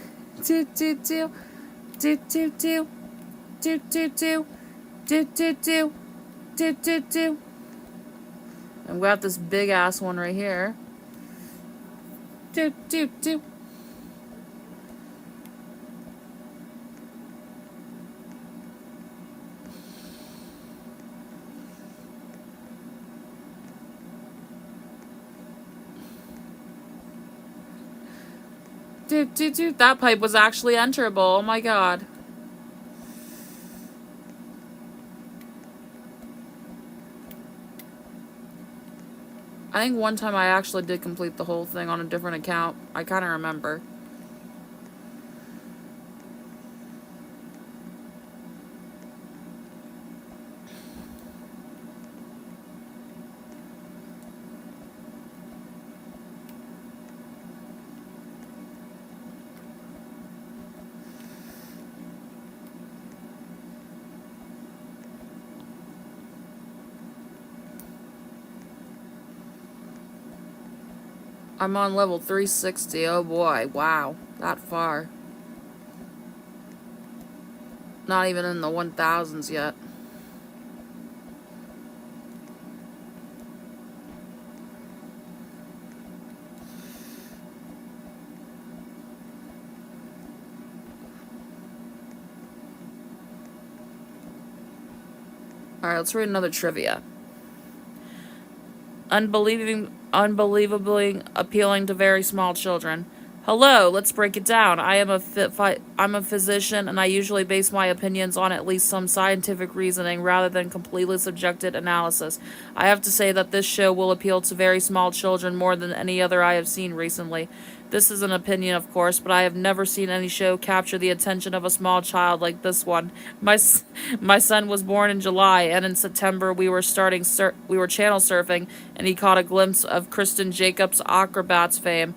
Do do do do do do do do do do do do do do do. And we got this big ass one right here. Do do do. Dude, that pipe was actually enterable. Oh my god. I think one time I actually did complete the whole thing on a different account. I kind of remember. I'm on level 360. Oh boy, wow. That far. Not even in the 1000s yet. Alright, let's read another trivia. Unbelievably appealing to very small children. Hello, let's break it down. I'm a physician, and I usually base my opinions on at least some scientific reasoning rather than completely subjective analysis. I have to say that this show will appeal to very small children more than any other I have seen recently. This is an opinion, of course, but I have never seen any show capture the attention of a small child like this one. My son was born in July, and in September we were channel surfing, and he caught a glimpse of Kristen Jacobs' Acrobats fame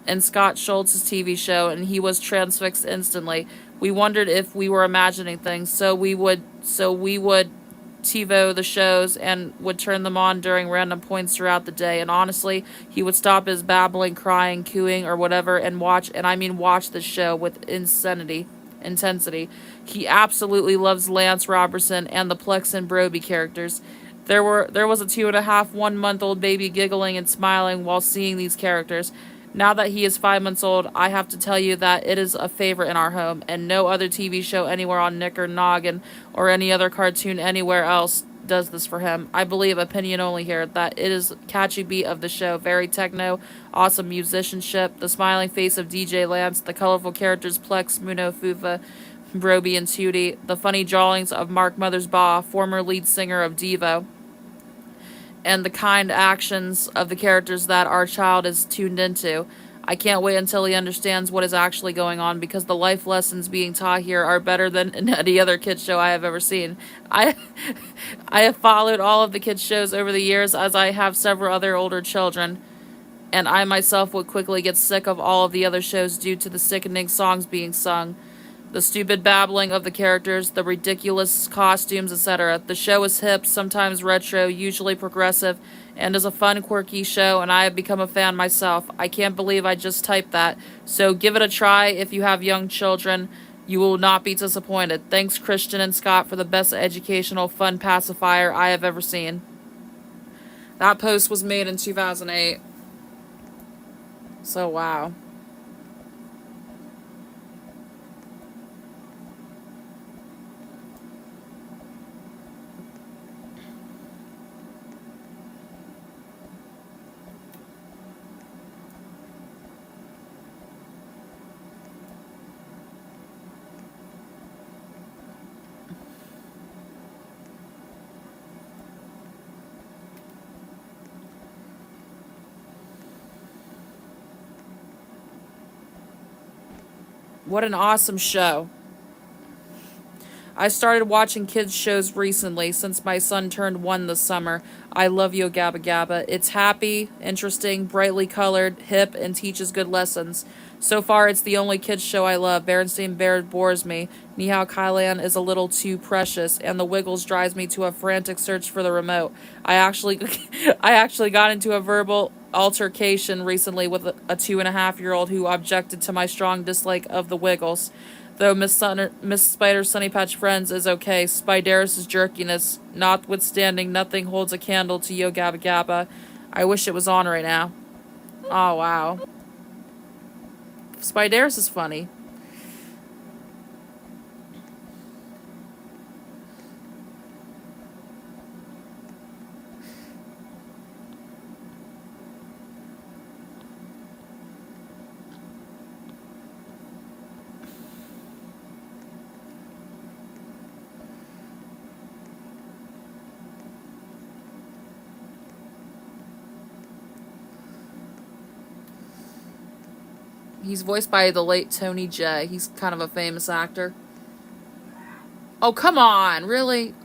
and Scott Schultz's TV show, and he was transfixed instantly. We wondered if we were imagining things, so we would TiVo the shows and would turn them on during random points throughout the day. And honestly, he would stop his babbling, crying, cooing, or whatever, and watch the show with intensity. He absolutely loves Lance Robertson and the Plex and Broby characters. There was a 2.5, 1 month old baby giggling and smiling while seeing these characters. Now that he is 5 months old, I have to tell you that it is a favorite in our home, and no other TV show anywhere on Nick or Noggin or any other cartoon anywhere else does this for him. I believe, opinion only here, that it is catchy beat of the show, very techno, awesome musicianship, the smiling face of DJ Lance, the colorful characters Plex, Muno, Fufa, Broby, and Tootie, the funny jawlings of Mark Mothersbaugh, former lead singer of Devo, and the kind actions of the characters that our child is tuned into. I can't wait until he understands what is actually going on, because the life lessons being taught here are better than in any other kids show I have ever seen. I I have followed all of the kids shows over the years, as I have several other older children, and I myself would quickly get sick of all of the other shows due to the sickening songs being sung, the stupid babbling of the characters, the ridiculous costumes, etc. The show is hip, sometimes retro, usually progressive, and is a fun, quirky show, and I have become a fan myself. I can't believe I just typed that. So give it a try if you have young children. You will not be disappointed. Thanks, Christian and Scott, for the best educational fun pacifier I have ever seen. That post was made in 2008. So, wow. What an awesome show. I started watching kids shows recently since my son turned 1 this summer. I love Yo Gabba Gabba. It's happy, interesting, brightly colored, hip, and teaches good lessons. So far, it's the only kids show I love. Berenstain Bears bores me. Nihao Kailan is a little too precious, and The Wiggles drives me to a frantic search for the remote. I actually got into a verbal altercation recently with a 2.5-year-old who objected to my strong dislike of The Wiggles. Though Miss Spider's Sunny Patch Friends is okay, Spideris' jerkiness notwithstanding, nothing holds a candle to Yo Gabba Gabba. I wish it was on right now. Oh, wow. Spideris is funny. He's voiced by the late Tony Jay. He's kind of a famous actor. Oh, come on, really?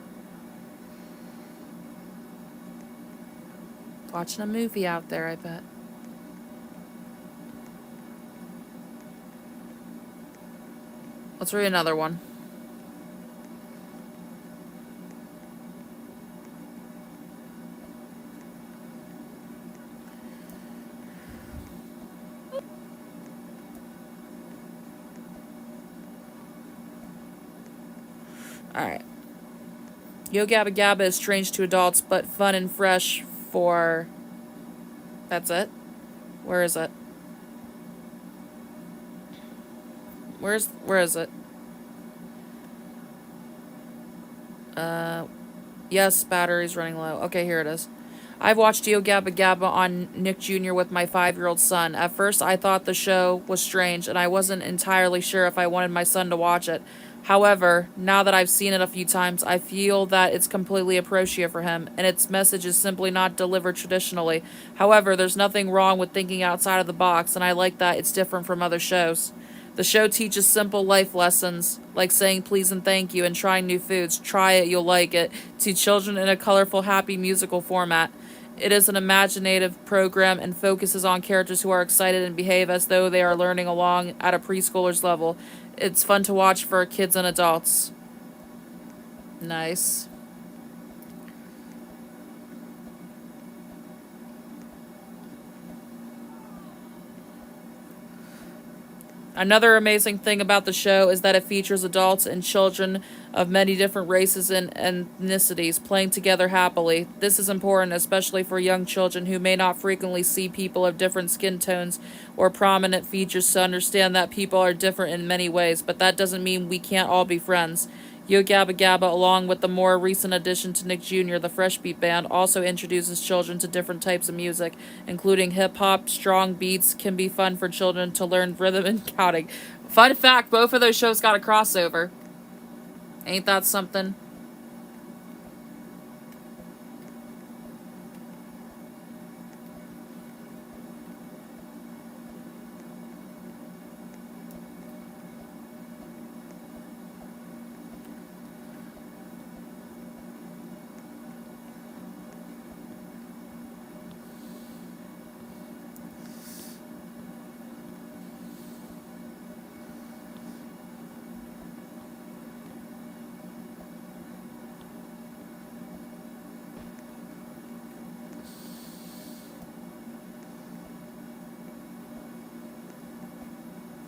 Watching a movie out there, I bet. Let's read another one. Alright. Yo Gabba Gabba is strange to adults, but fun and fresh for... That's it? Where is it? Where is it? Yes, battery's running low. Okay, here it is. I've watched Yo Gabba Gabba on Nick Jr. with my 5-year-old son. At first, I thought the show was strange, and I wasn't entirely sure if I wanted my son to watch it. However, now that I've seen it a few times, I feel that it's completely appropriate for him, and its message is simply not delivered traditionally. However, there's nothing wrong with thinking outside of the box, and I like that it's different from other shows. The show teaches simple life lessons, like saying please and thank you and trying new foods. Try it, you'll like it, to children in a colorful, happy musical format. It is an imaginative program and focuses on characters who are excited and behave as though they are learning along at a preschooler's level. It's fun to watch for kids and adults. Nice. Another amazing thing about the show is that it features adults and children of many different races and ethnicities playing together happily. This is important, especially for young children who may not frequently see people of different skin tones or prominent features, to understand that people are different in many ways, but that doesn't mean we can't all be friends. Yo Gabba Gabba, along with the more recent addition to Nick Jr., the Fresh Beat Band, also introduces children to different types of music, including hip-hop. Strong beats can be fun for children to learn rhythm and counting. Fun fact, both of those shows got a crossover. Ain't that something?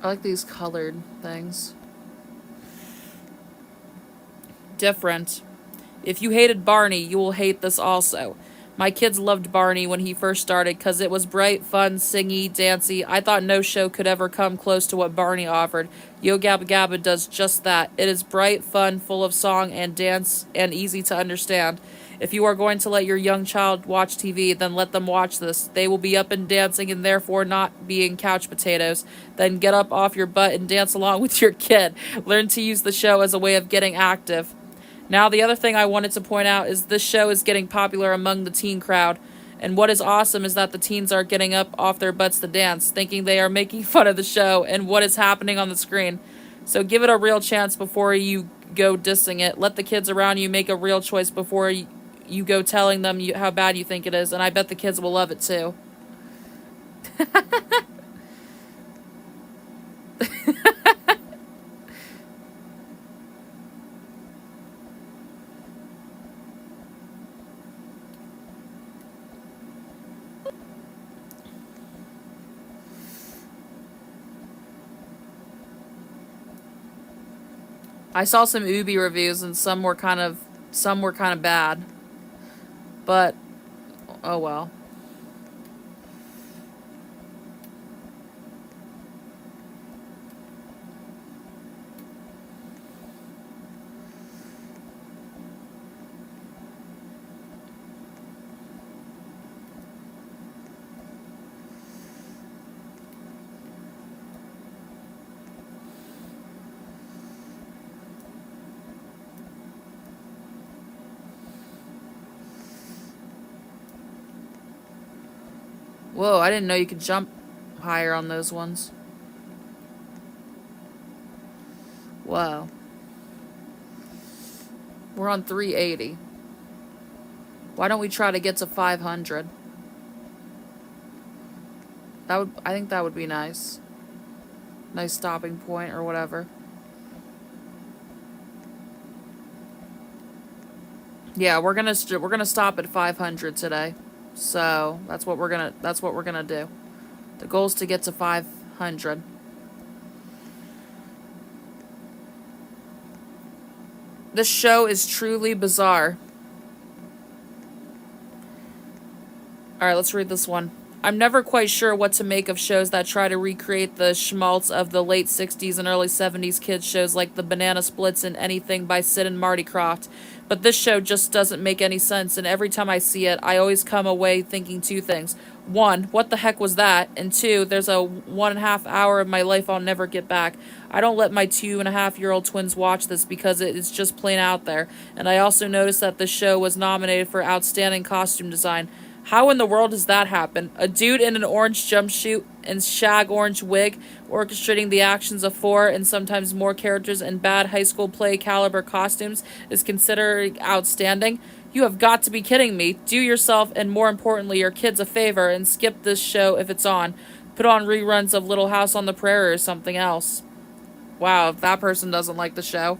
I like these colored things. Different. If you hated Barney, you will hate this also. My kids loved Barney when he first started because it was bright, fun, singy, dancey. I thought no show could ever come close to what Barney offered. Yo Gabba Gabba does just that. It is bright, fun, full of song and dance, and easy to understand. If you are going to let your young child watch TV, then let them watch this. They will be up and dancing and therefore not being couch potatoes. Then get up off your butt and dance along with your kid. Learn to use the show as a way of getting active. Now, the other thing I wanted to point out is this show is getting popular among the teen crowd. And what is awesome is that the teens are getting up off their butts to dance, thinking they are making fun of the show and what is happening on the screen. So give it a real chance before you go dissing it. Let the kids around you make a real choice before you go telling them how bad you think it is. And I bet the kids will love it too. I saw some Ubi reviews and some were kind of bad. But oh well. Whoa, I didn't know you could jump higher on those ones. Whoa. We're on 380. Why don't we try to get to 500? I think that would be nice. Nice stopping point or whatever. Yeah, we're gonna stop at 500 today. So that's what we're gonna do. The goal is to get to 500. This show is truly bizarre. Alright, let's read this one. I'm never quite sure what to make of shows that try to recreate the schmaltz of the late 60s and early 70s kids shows like the Banana Splits and Anything by Sid and Marty Krofft. But this show just doesn't make any sense, and every time I see it, I always come away thinking two things. One, what the heck was that? And two, there's a 1.5 hour of my life I'll never get back. I don't let my 2.5-year-old twins watch this because it's just plain out there. And I also noticed that the show was nominated for Outstanding Costume Design. How in the world does that happen? A dude in an orange jumpsuit and shag orange wig orchestrating the actions of 4 and sometimes more characters in bad high school play caliber costumes is considered outstanding? You have got to be kidding me. Do yourself and more importantly your kids a favor and skip this show if it's on. Put on reruns of Little House on the Prairie or something else. Wow, if that person doesn't like the show.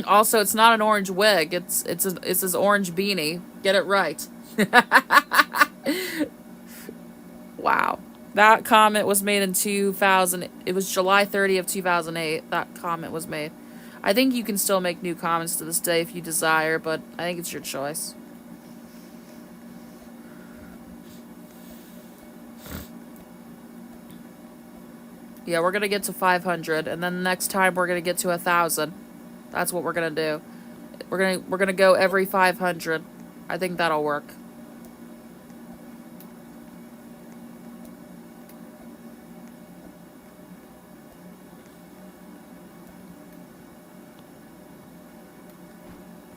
Also, it's not an orange wig. It's his orange beanie. Get it right. Wow. That comment was made in 2000. It was July 30th of 2008. That comment was made. I think you can still make new comments to this day if you desire, but I think it's your choice. Yeah, we're gonna get to 500, and then the next time we're gonna get to 1,000. That's what we're gonna do. We're gonna go every 500. I think that'll work.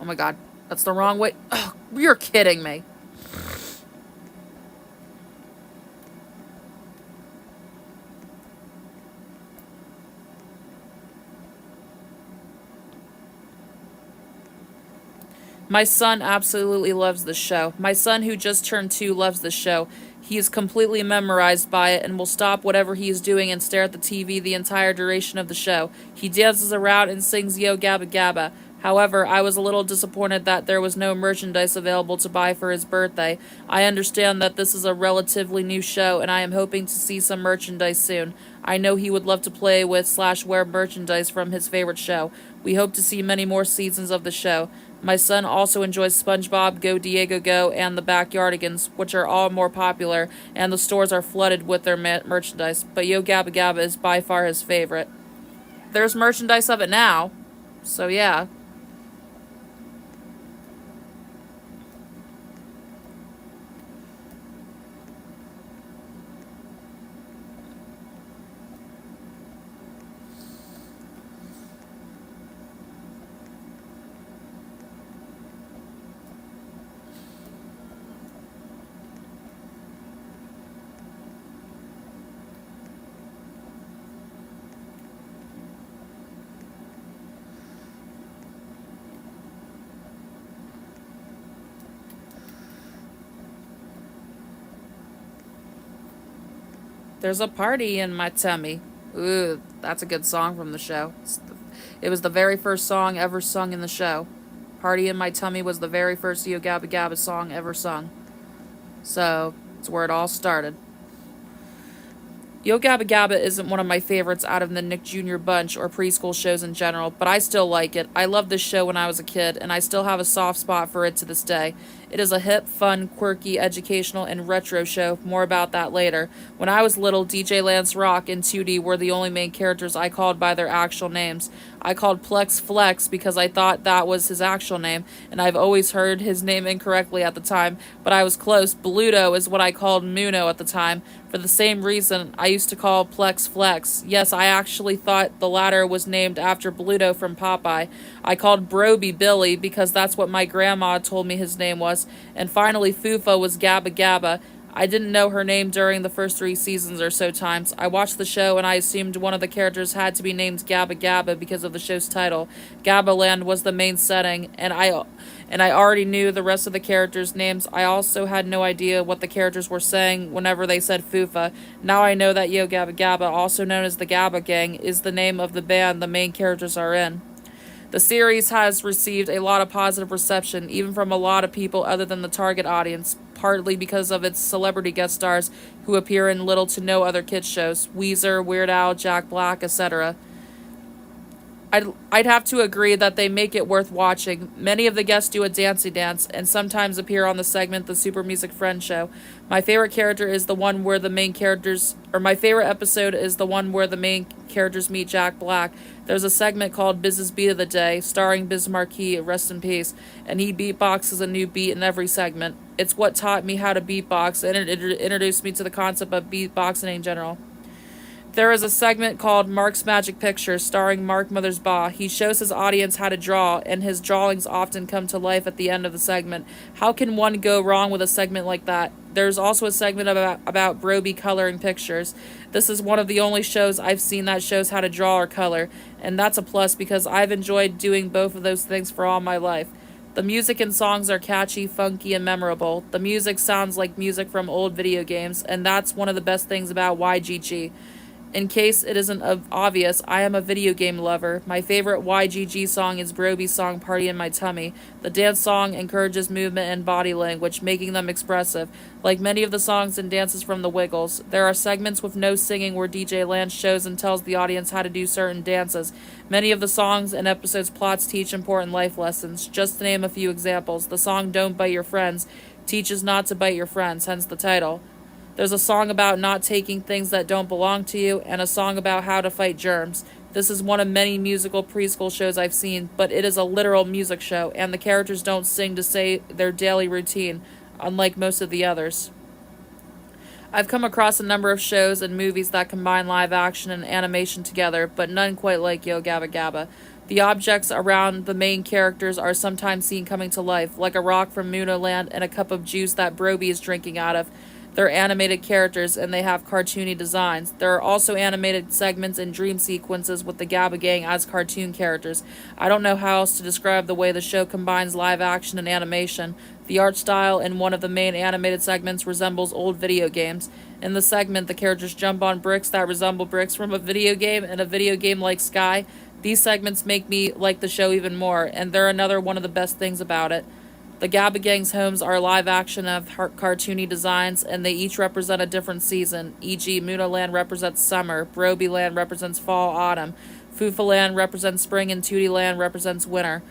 Oh my god, that's the wrong way. Oh, you're kidding me. My son absolutely loves this show. My son, who just turned 2, loves this show. He is completely memorized by it and will stop whatever he is doing and stare at the TV the entire duration of the show. He dances around and sings Yo Gabba Gabba. However, I was a little disappointed that there was no merchandise available to buy for his birthday. I understand that this is a relatively new show, and I am hoping to see some merchandise soon. I know he would love to play with / wear merchandise from his favorite show. We hope to see many more seasons of the show. My son also enjoys SpongeBob, Go Diego Go, and the Backyardigans, which are all more popular, and the stores are flooded with their merchandise, but Yo Gabba Gabba is by far his favorite. There's merchandise of it now, so yeah. There's a party in my tummy. Ooh, that's a good song from the show. It was the very first song ever sung in the show. Party in My Tummy was the very first Yo Gabba Gabba song ever sung. So, it's where it all started. Yo Gabba Gabba isn't one of my favorites out of the Nick Jr. bunch or preschool shows in general, but I still like it. I loved this show when I was a kid, and I still have a soft spot for it to this day. It is a hip, fun, quirky, educational, and retro show. More about that later. When I was little, DJ Lance Rock and 2D were the only main characters I called by their actual names. I called Plex Flex because I thought that was his actual name, and I've always heard his name incorrectly at the time, but I was close. Bluto is what I called Muno at the time. For the same reason, I used to call Plex Flex. Yes, I actually thought the latter was named after Bluto from Popeye. I called Broby Billy because that's what my grandma told me his name was. And finally, Fufa was Gabba Gabba. I didn't know her name during the first 3 seasons or so times. I watched the show and I assumed one of the characters had to be named Gabba Gabba because of the show's title. Gabba Land was the main setting, and I already knew the rest of the characters' names. I also had no idea what the characters were saying whenever they said Fufa. Now I know that Yo Gabba Gabba, also known as the Gabba Gang, is the name of the band the main characters are in. The series has received a lot of positive reception, even from a lot of people other than the target audience, partly because of its celebrity guest stars who appear in little to no other kids shows, Weezer, Weird Al, Jack Black, etc. I'd have to agree that they make it worth watching. Many of the guests do a dancey dance and sometimes appear on the segment The Super Music Friend Show. My favorite character is the one where the main characters, or my favorite episode is the one where the main characters meet Jack Black. There's a segment called Biz's Beat of the Day, starring Biz Markie, rest in peace, and he beatboxes a new beat in every segment. It's what taught me how to beatbox, and it introduced me to the concept of beatboxing in general. There is a segment called Mark's Magic Picture, starring Mark Mothersbaugh. He shows his audience how to draw, and his drawings often come to life at the end of the segment. How can one go wrong with a segment like that? There's also a segment about Broby coloring pictures. This is one of the only shows I've seen that shows how to draw or color, and that's a plus because I've enjoyed doing both of those things for all my life. The music and songs are catchy, funky, and memorable. The music sounds like music from old video games, and that's one of the best things about YGG. In case it isn't obvious, I am a video game lover. My favorite YGG song is Broby's song Party in My Tummy. The dance song encourages movement and body language, making them expressive. Like many of the songs and dances from the Wiggles, there are segments with no singing where DJ Lance shows and tells the audience how to do certain dances. Many of the songs and episodes' plots teach important life lessons. Just to name a few examples, the song Don't Bite Your Friends teaches not to bite your friends, hence the title. There's a song about not taking things that don't belong to you, and a song about how to fight germs. This is one of many musical preschool shows I've seen, but it is a literal music show, and the characters don't sing to say their daily routine, unlike most of the others. I've come across a number of shows and movies that combine live action and animation together, but none quite like Yo Gabba Gabba. The objects around the main characters are sometimes seen coming to life, like a rock from Muno Land and a cup of juice that Broby is drinking out of. They're animated characters and they have cartoony designs. There are also animated segments and dream sequences with the Gabba Gang as cartoon characters. I don't know how else to describe the way the show combines live action and animation. The art style in one of the main animated segments resembles old video games. In the segment, the characters jump on bricks that resemble bricks from a video game and a video game like Sky. These segments make me like the show even more, and they're another one of the best things about it. The Gabba Gang's homes are live action of cartoony designs, and they each represent a different season, e.g. Muno Land represents summer, Broby Land represents fall, autumn, Fufa Land represents spring, and Tootie Land represents winter.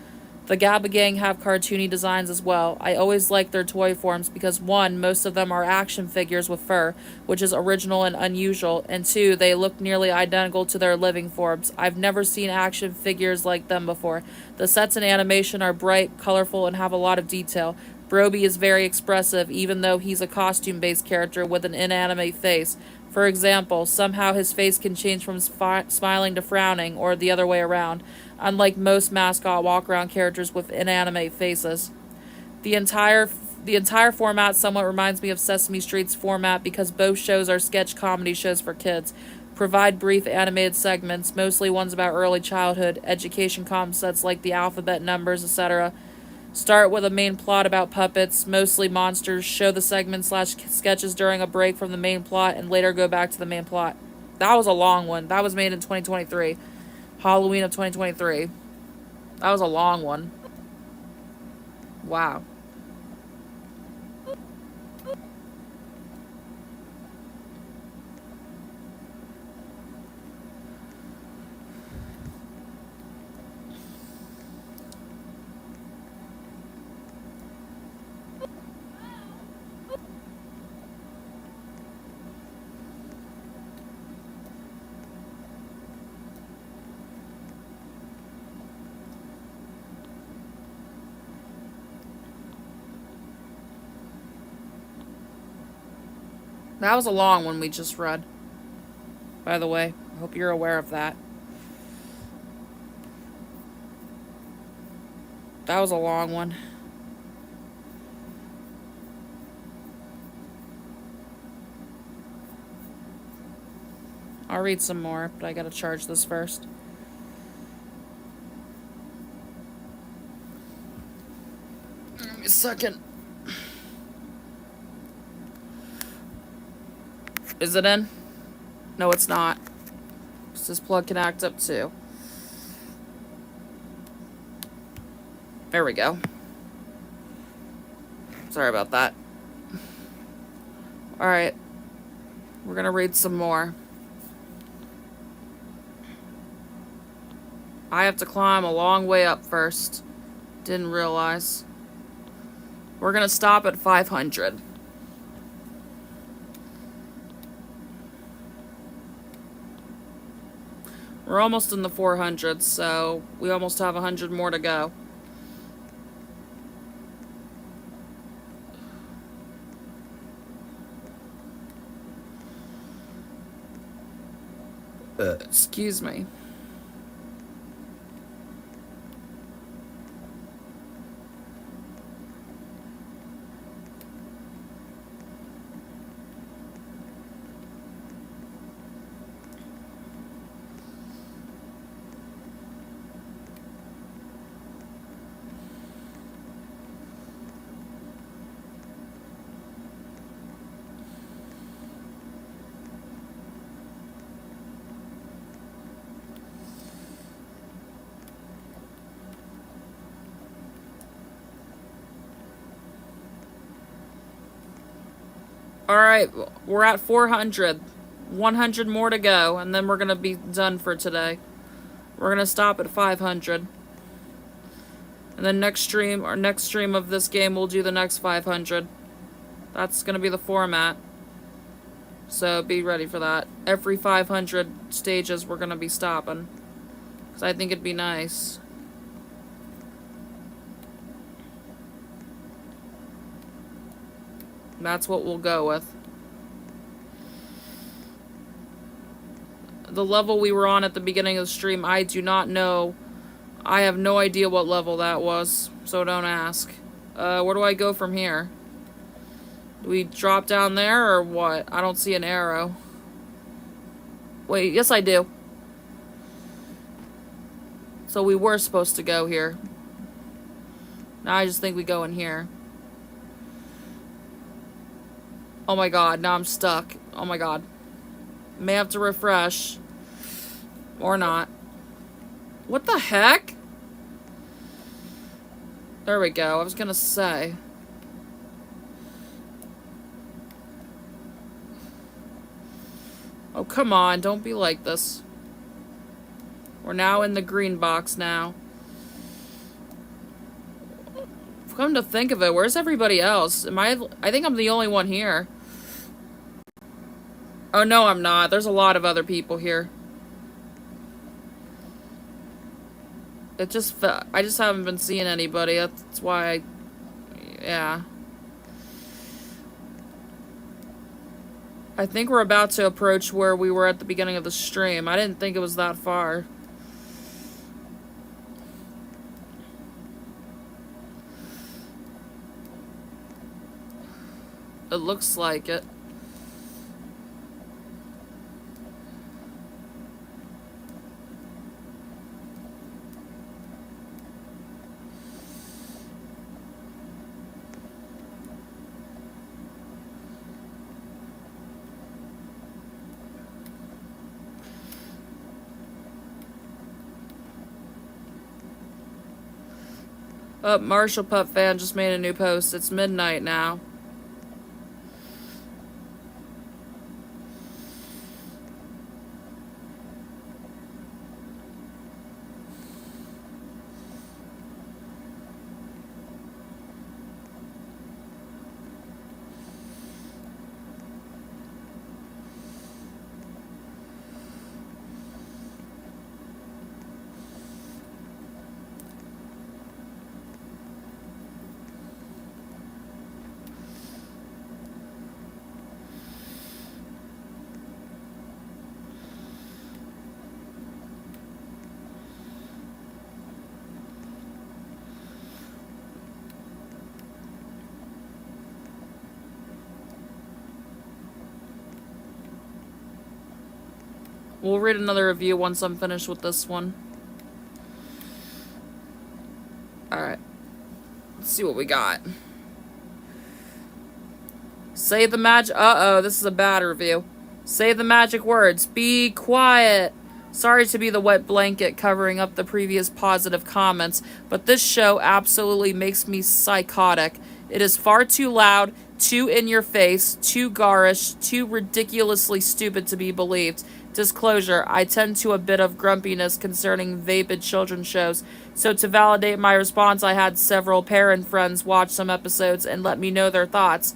The Gabba Gang have cartoony designs as well. I always like their toy forms because 1, most of them are action figures with fur, which is original and unusual, and 2, they look nearly identical to their living forms. I've never seen action figures like them before. The sets and animation are bright, colorful, and have a lot of detail. Broby is very expressive, even though he's a costume-based character with an inanimate face. For example, somehow his face can change from smiling to frowning, or the other way around, unlike most mascot walk-around characters with inanimate faces. The entire format somewhat reminds me of Sesame Street's format because both shows are sketch comedy shows for kids. Provide brief animated segments, mostly ones about early childhood, education concepts like the alphabet, numbers, etc. Start with a main plot about puppets, mostly monsters, show the segments / sketches during a break from the main plot, and later go back to the main plot. That was a long one. That was made in 2023. Halloween of 2023. That was a long one. Wow. That was a long one we just read. By the way, I hope you're aware of that. That was a long one. I'll read some more, but I gotta charge this first. Give me a second. Is it in? No, it's not. This plug can act up too. There we go. Sorry about that. Alright. We're gonna read some more. I have to climb a long way up first. Didn't realize. We're gonna stop at 500. We're almost in the 400s, so we almost have 100 more to go. Excuse me. Alright, we're at 400. 100 more to go, and then we're gonna be done for today. We're gonna stop at 500. And then next stream of this game, we'll do the next 500. That's gonna be the format. So be ready for that. Every 500 stages, we're gonna be stopping. Because I think it'd be nice. That's what we'll go with. The level we were on at the beginning of the stream, I do not know. I have no idea what level that was, so don't ask. Where do I go from here? Do we drop down there or what? I don't see an arrow. Wait, yes I do. So we were supposed to go here. Now I just think we go in here. Oh my god, now I'm stuck. Oh my god. May have to refresh. Or not. What the heck? There we go, I was gonna say. Oh, come on, don't be like this. We're now in the green box now. Come to think of it, where's everybody else? I think I'm the only one here. Oh, no, I'm not. There's a lot of other people here. I just haven't been seeing anybody. That's why yeah. I think we're about to approach where we were at the beginning of the stream. I didn't think it was that far. It looks like it. Oh, Marshall Pup Fan just made a new post. It's midnight now. We'll read another review once I'm finished with this one. Alright. Let's see what we got. Say the magic... Uh-oh, this is a bad review. Say the magic words. Be quiet. Sorry to be the wet blanket covering up the previous positive comments, but this show absolutely makes me psychotic. It is far too loud, too in your face, too garish, too ridiculously stupid to be believed. Disclosure, I tend to a bit of grumpiness concerning vapid children's shows, so to validate my response I had several parent friends watch some episodes and let me know their thoughts.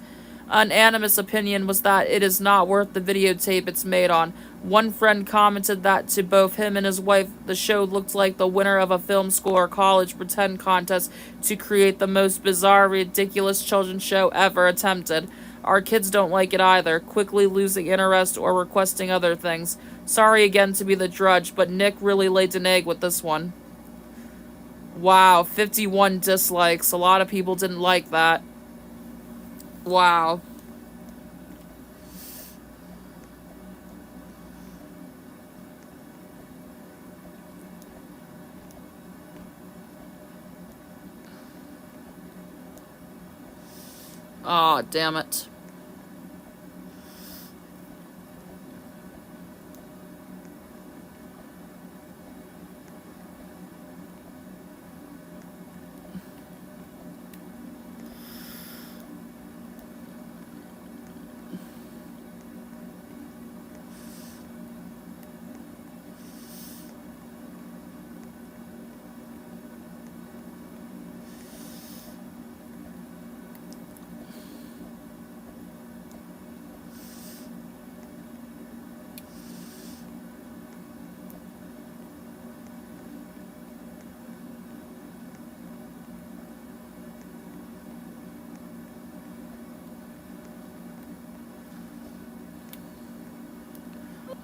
Unanimous opinion was that it is not worth the videotape it's made on. One friend commented that to both him and his wife, the show looked like the winner of a film school or college pretend contest to create the most bizarre, ridiculous children's show ever attempted. Our kids don't like it either, quickly losing interest or requesting other things. Sorry again to be the drudge, but Nick really laid an egg with this one. Wow, 51 dislikes. A lot of people didn't like that. Wow. Aw, damn it.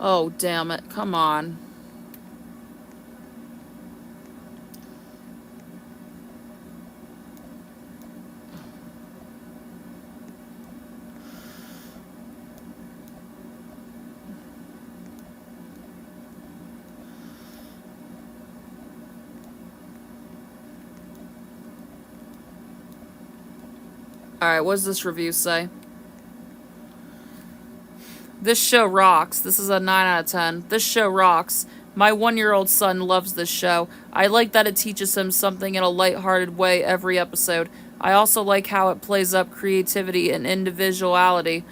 Oh, damn it. Come on. Alright, what does this review say? This show rocks. This is a 9 out of 10. This show rocks. My 1-year-old son loves this show. I like that it teaches him something in a lighthearted way every episode. I also like how it plays up creativity and individuality.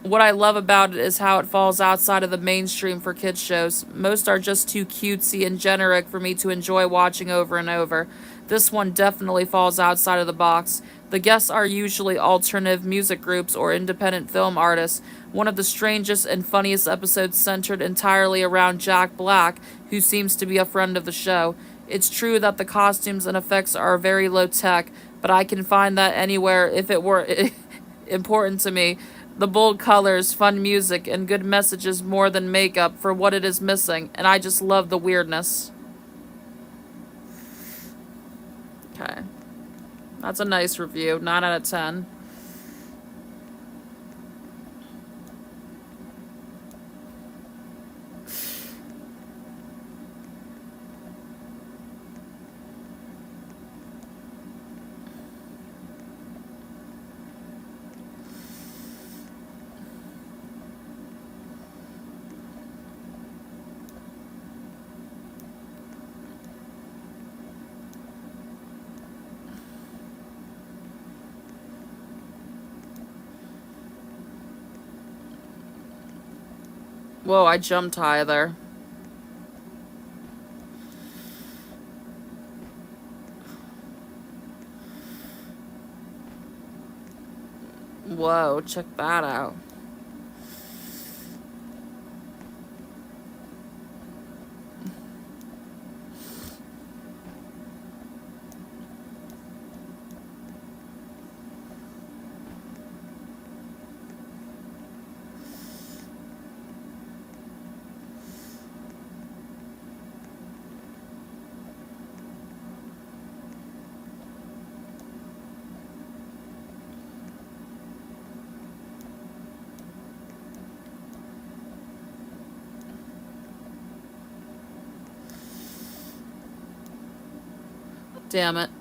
What I love about it is how it falls outside of the mainstream for kids shows. Most are just too cutesy and generic for me to enjoy watching over and over. This one definitely falls outside of the box. The guests are usually alternative music groups or independent film artists. One of the strangest and funniest episodes centered entirely around Jack Black, who seems to be a friend of the show. It's true that the costumes and effects are very low tech, but I can find that anywhere if it were important to me. The bold colors, fun music, and good messages more than make up for what it is missing, and I just love the weirdness. Okay. That's a nice review. 9 out of 10. Whoa, I jumped high there. Whoa, check that out. Damn it.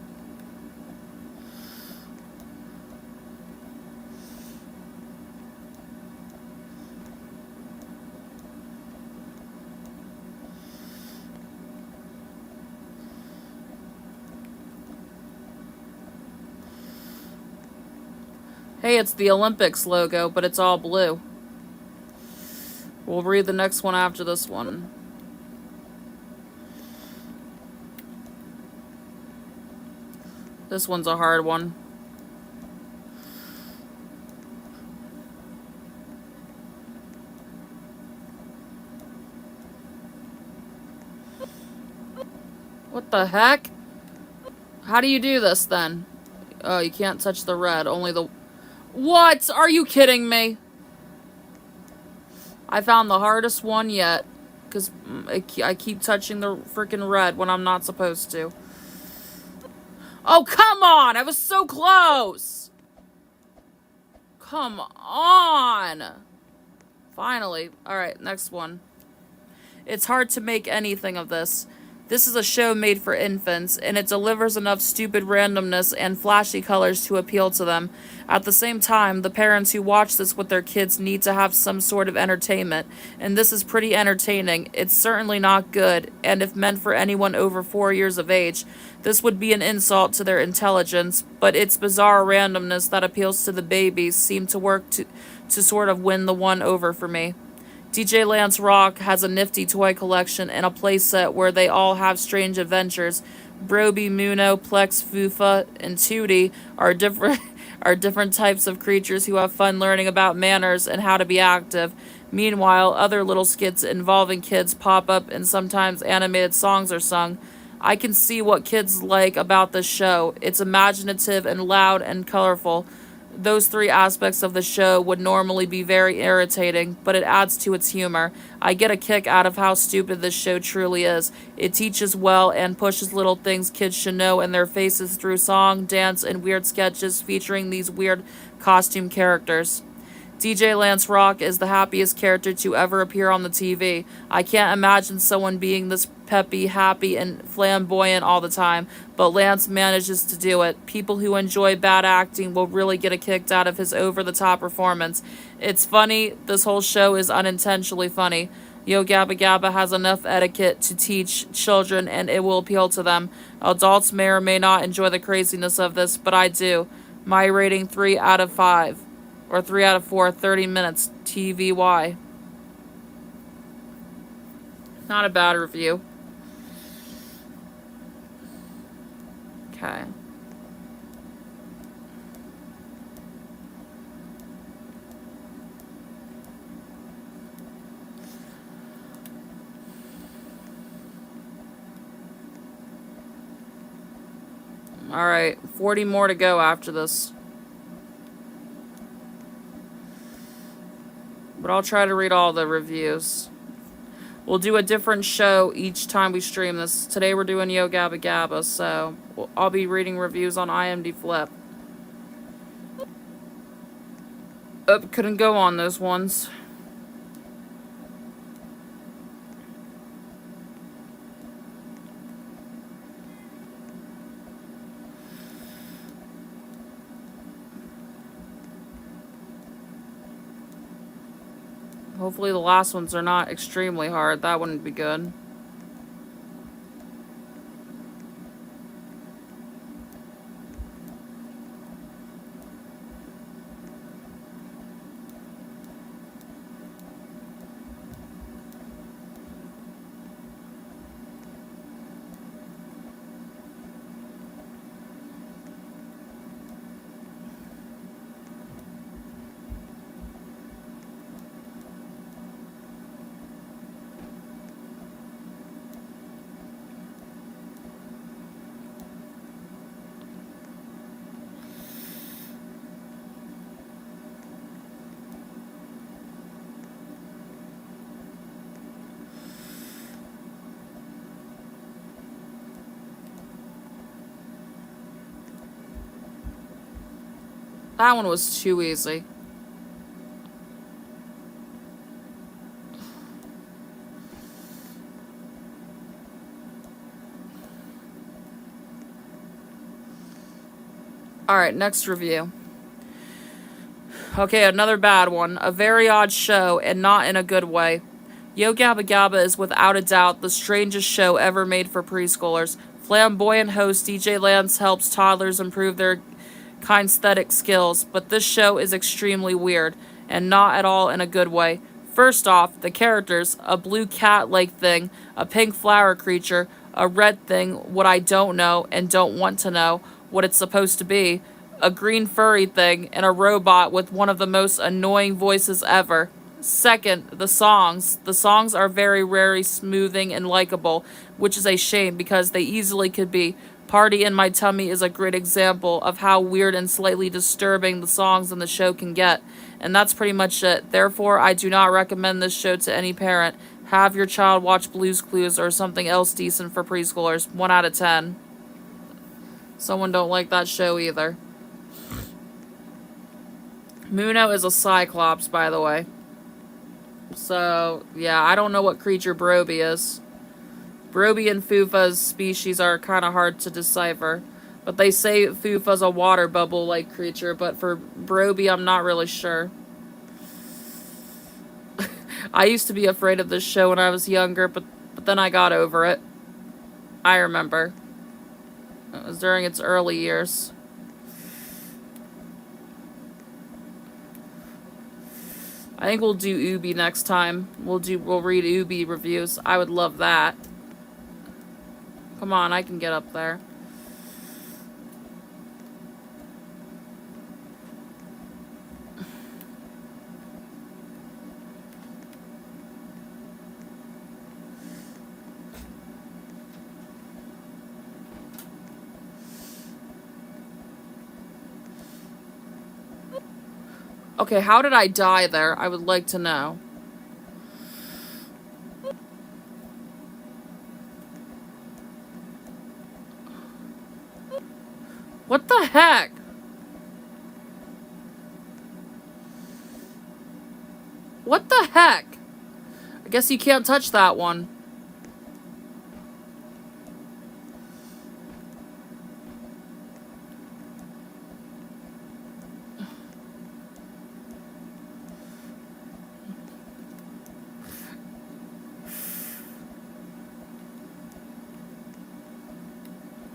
Hey, it's the Olympics logo, but it's all blue. We'll read the next one after this one. This one's a hard one. What the heck? How do you do this then? Oh, you can't touch the red, only the... What? Are you kidding me? I found the hardest one yet. Because I keep touching the freaking red when I'm not supposed to. Oh, come on! I was so close! Come on! Finally. Alright, next one. It's hard to make anything of this. This is a show made for infants, and it delivers enough stupid randomness and flashy colors to appeal to them. At the same time, the parents who watch this with their kids need to have some sort of entertainment, and this is pretty entertaining. It's certainly not good, and if meant for anyone over 4 years of age, this would be an insult to their intelligence, but its bizarre randomness that appeals to the babies seemed to work to sort of win the one over for me. DJ Lance Rock has a nifty toy collection and a playset where they all have strange adventures. Broby, Muno, Plex, Fufa, and Tootie are different types of creatures who have fun learning about manners and how to be active. Meanwhile, other little skits involving kids pop up and sometimes animated songs are sung. I can see what kids like about this show. It's imaginative and loud and colorful. Those three aspects of the show would normally be very irritating, but it adds to its humor. I get a kick out of how stupid this show truly is. It teaches well and pushes little things kids should know in their faces through song, dance, and weird sketches featuring these weird costume characters. DJ Lance Rock is the happiest character to ever appear on the TV. I can't imagine someone being this peppy, happy, and flamboyant all the time, but Lance manages to do it. People who enjoy bad acting will really get a kick out of his over-the-top performance. It's funny. This whole show is unintentionally funny. Yo Gabba Gabba has enough etiquette to teach children, and it will appeal to them. Adults may or may not enjoy the craziness of this, but I do. My rating 3 out of 5. Or 3 out of 4, 30 minutes, TVY. Not a bad review. Okay. Alright, 40 more to go after this. But I'll try to read all the reviews. We'll do a different show each time we stream this. Today we're doing Yo Gabba Gabba, so I'll be reading reviews on IMD Flip. Couldn't go on those ones. Hopefully the last ones are not extremely hard. That wouldn't be good. That one was too easy. Alright, next review. Okay, another bad one. A very odd show, and not in a good way. Yo Gabba Gabba is without a doubt the strangest show ever made for preschoolers. Flamboyant host DJ Lance helps toddlers improve their kinesthetic skills, but this show is extremely weird, and not at all in a good way. First off, the characters, a blue cat-like thing, a pink flower creature, a red thing, what I don't know and don't want to know, what it's supposed to be, a green furry thing, and a robot with one of the most annoying voices ever. Second, the songs. The songs are very rarely smoothing and likable, which is a shame because they easily could be. Party in My Tummy is a great example of how weird and slightly disturbing the songs in the show can get. And that's pretty much it. Therefore, I do not recommend this show to any parent. Have your child watch Blue's Clues or something else decent for preschoolers. 1 out of 10. Someone don't like that show either. Muno is a cyclops, by the way. So, yeah, I don't know what creature Broby is. Broby and Fufa's species are kind of hard to decipher. But they say Fufa's a water bubble-like creature, but for Broby, I'm not really sure. I used to be afraid of this show when I was younger, but then I got over it. I remember. It was during its early years. I think we'll do Obby next time. We'll read Obby reviews. I would love that. Come on, I can get up there. Okay, how did I die there? I would like to know. What the heck? What the heck? I guess you can't touch that one.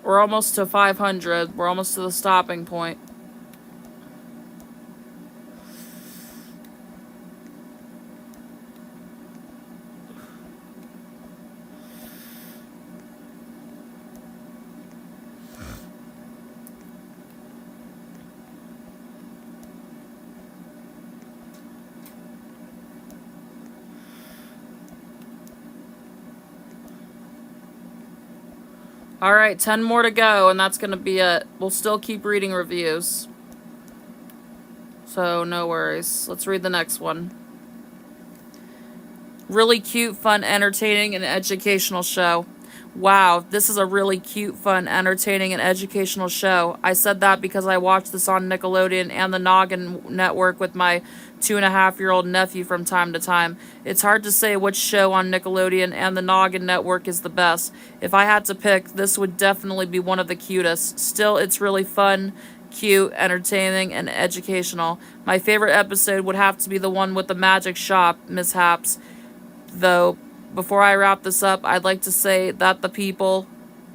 We're almost to 500. We're almost to the stopping point. Alright, 10 more to go, and that's going to be it. We'll still keep reading reviews. So, no worries. Let's read the next one. Really cute, fun, entertaining, and educational show. Wow, this is a really cute, fun, entertaining, and educational show. I said that because I watched this on Nickelodeon and the Noggin Network with my 2.5-year-old nephew from time to time. It's hard to say which show on Nickelodeon and the Noggin Network is the best. If I had to pick, this would definitely be one of the cutest. Still, it's really fun, cute, entertaining, and educational. My favorite episode would have to be the one with the magic shop mishaps. Though, before I wrap this up, I'd like to say that the people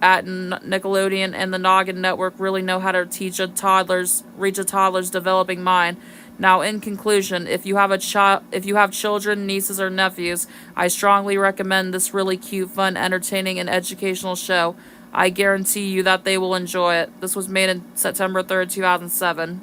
at Nickelodeon and the Noggin Network really know how to reach a toddler's developing mind. Now, in conclusion, if you have children, nieces, or nephews, I strongly recommend this really cute, fun, entertaining, and educational show. I guarantee you that they will enjoy it. This was made in September 3rd, 2007.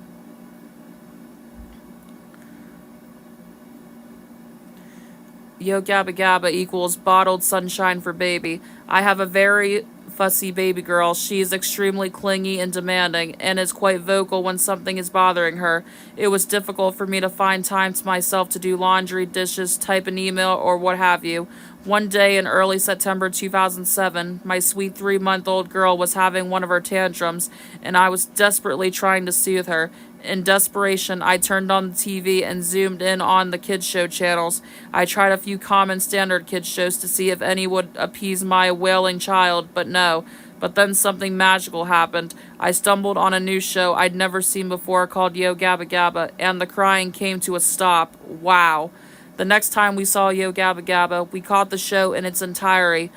Yo Gabba Gabba equals bottled sunshine for baby. I have a very fussy baby girl. She is extremely clingy and demanding, and is quite vocal when something is bothering her. It was difficult for me to find time to myself to do laundry, dishes, type an email, or what have you. One day in early September 2007, my sweet 3-month-old girl was having one of her tantrums, and I was desperately trying to soothe her. In desperation, I turned on the TV and zoomed in on the kids show channels. I tried a few common standard kids shows to see if any would appease my wailing child, but no. But then something magical happened. I stumbled on a new show I'd never seen before called Yo Gabba Gabba, and the crying came to a stop. Wow. The next time we saw Yo Gabba Gabba, we caught the show in its entirety.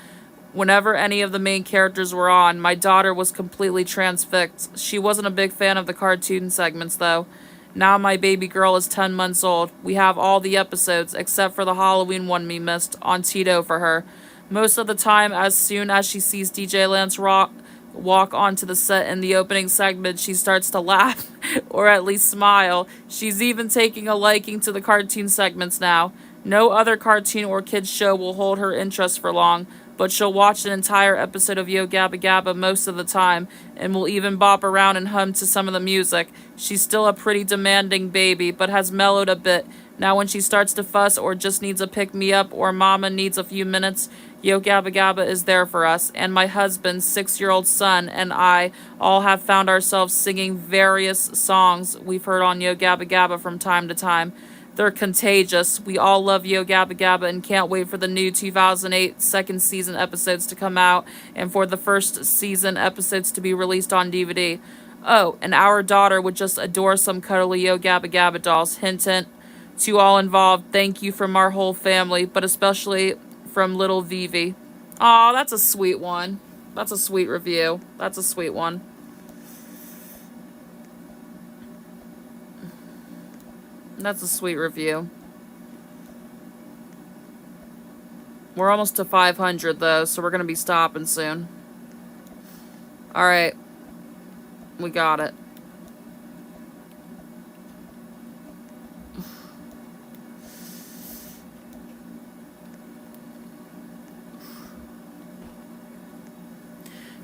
Whenever any of the main characters were on, my daughter was completely transfixed. She wasn't a big fan of the cartoon segments, though. Now my baby girl is 10 months old. We have all the episodes, except for the Halloween one we missed, on Tito for her. Most of the time, as soon as she sees DJ Lance walk onto the set in the opening segment, she starts to laugh, or at least smile. She's even taking a liking to the cartoon segments now. No other cartoon or kids show will hold her interest for long, but she'll watch an entire episode of Yo Gabba Gabba most of the time, and will even bop around and hum to some of the music. She's still a pretty demanding baby, but has mellowed a bit. Now when she starts to fuss or just needs a pick-me-up or mama needs a few minutes, Yo Gabba Gabba is there for us, and my husband, 6-year-old son, and I all have found ourselves singing various songs we've heard on Yo Gabba Gabba from time to time. They're contagious. We all love Yo Gabba Gabba and can't wait for the new 2008 second season episodes to come out and for the first season episodes to be released on DVD. Oh, and our daughter would just adore some cuddly Yo Gabba Gabba dolls. Hint, hint. To all involved, thank you from our whole family, but especially from little Vivi. Aw, that's a sweet one. That's a sweet review. That's a sweet one. That's a sweet review. We're almost to 500 though, so we're going to be stopping soon. Alright. We got it.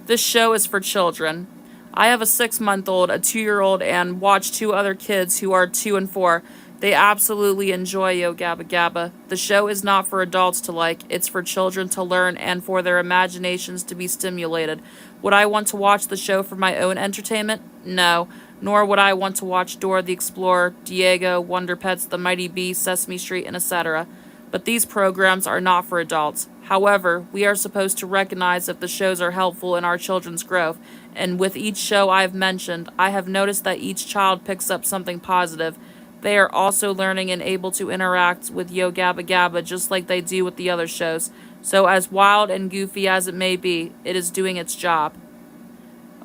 This show is for children. I have a 6-month-old, a 2-year-old, and watch 2 other kids who are 2 and 4. They absolutely enjoy Yo Gabba Gabba. The show is not for adults to like. It's for children to learn and for their imaginations to be stimulated. Would I want to watch the show for my own entertainment? No. Nor would I want to watch Dora the Explorer, Diego, Wonder Pets, The Mighty Bee, Sesame Street, and etc. But these programs are not for adults. However, we are supposed to recognize if the shows are helpful in our children's growth. And with each show I've mentioned, I have noticed that each child picks up something positive. They are also learning and able to interact with Yo Gabba Gabba just like they do with the other shows. So as wild and goofy as it may be, it is doing its job.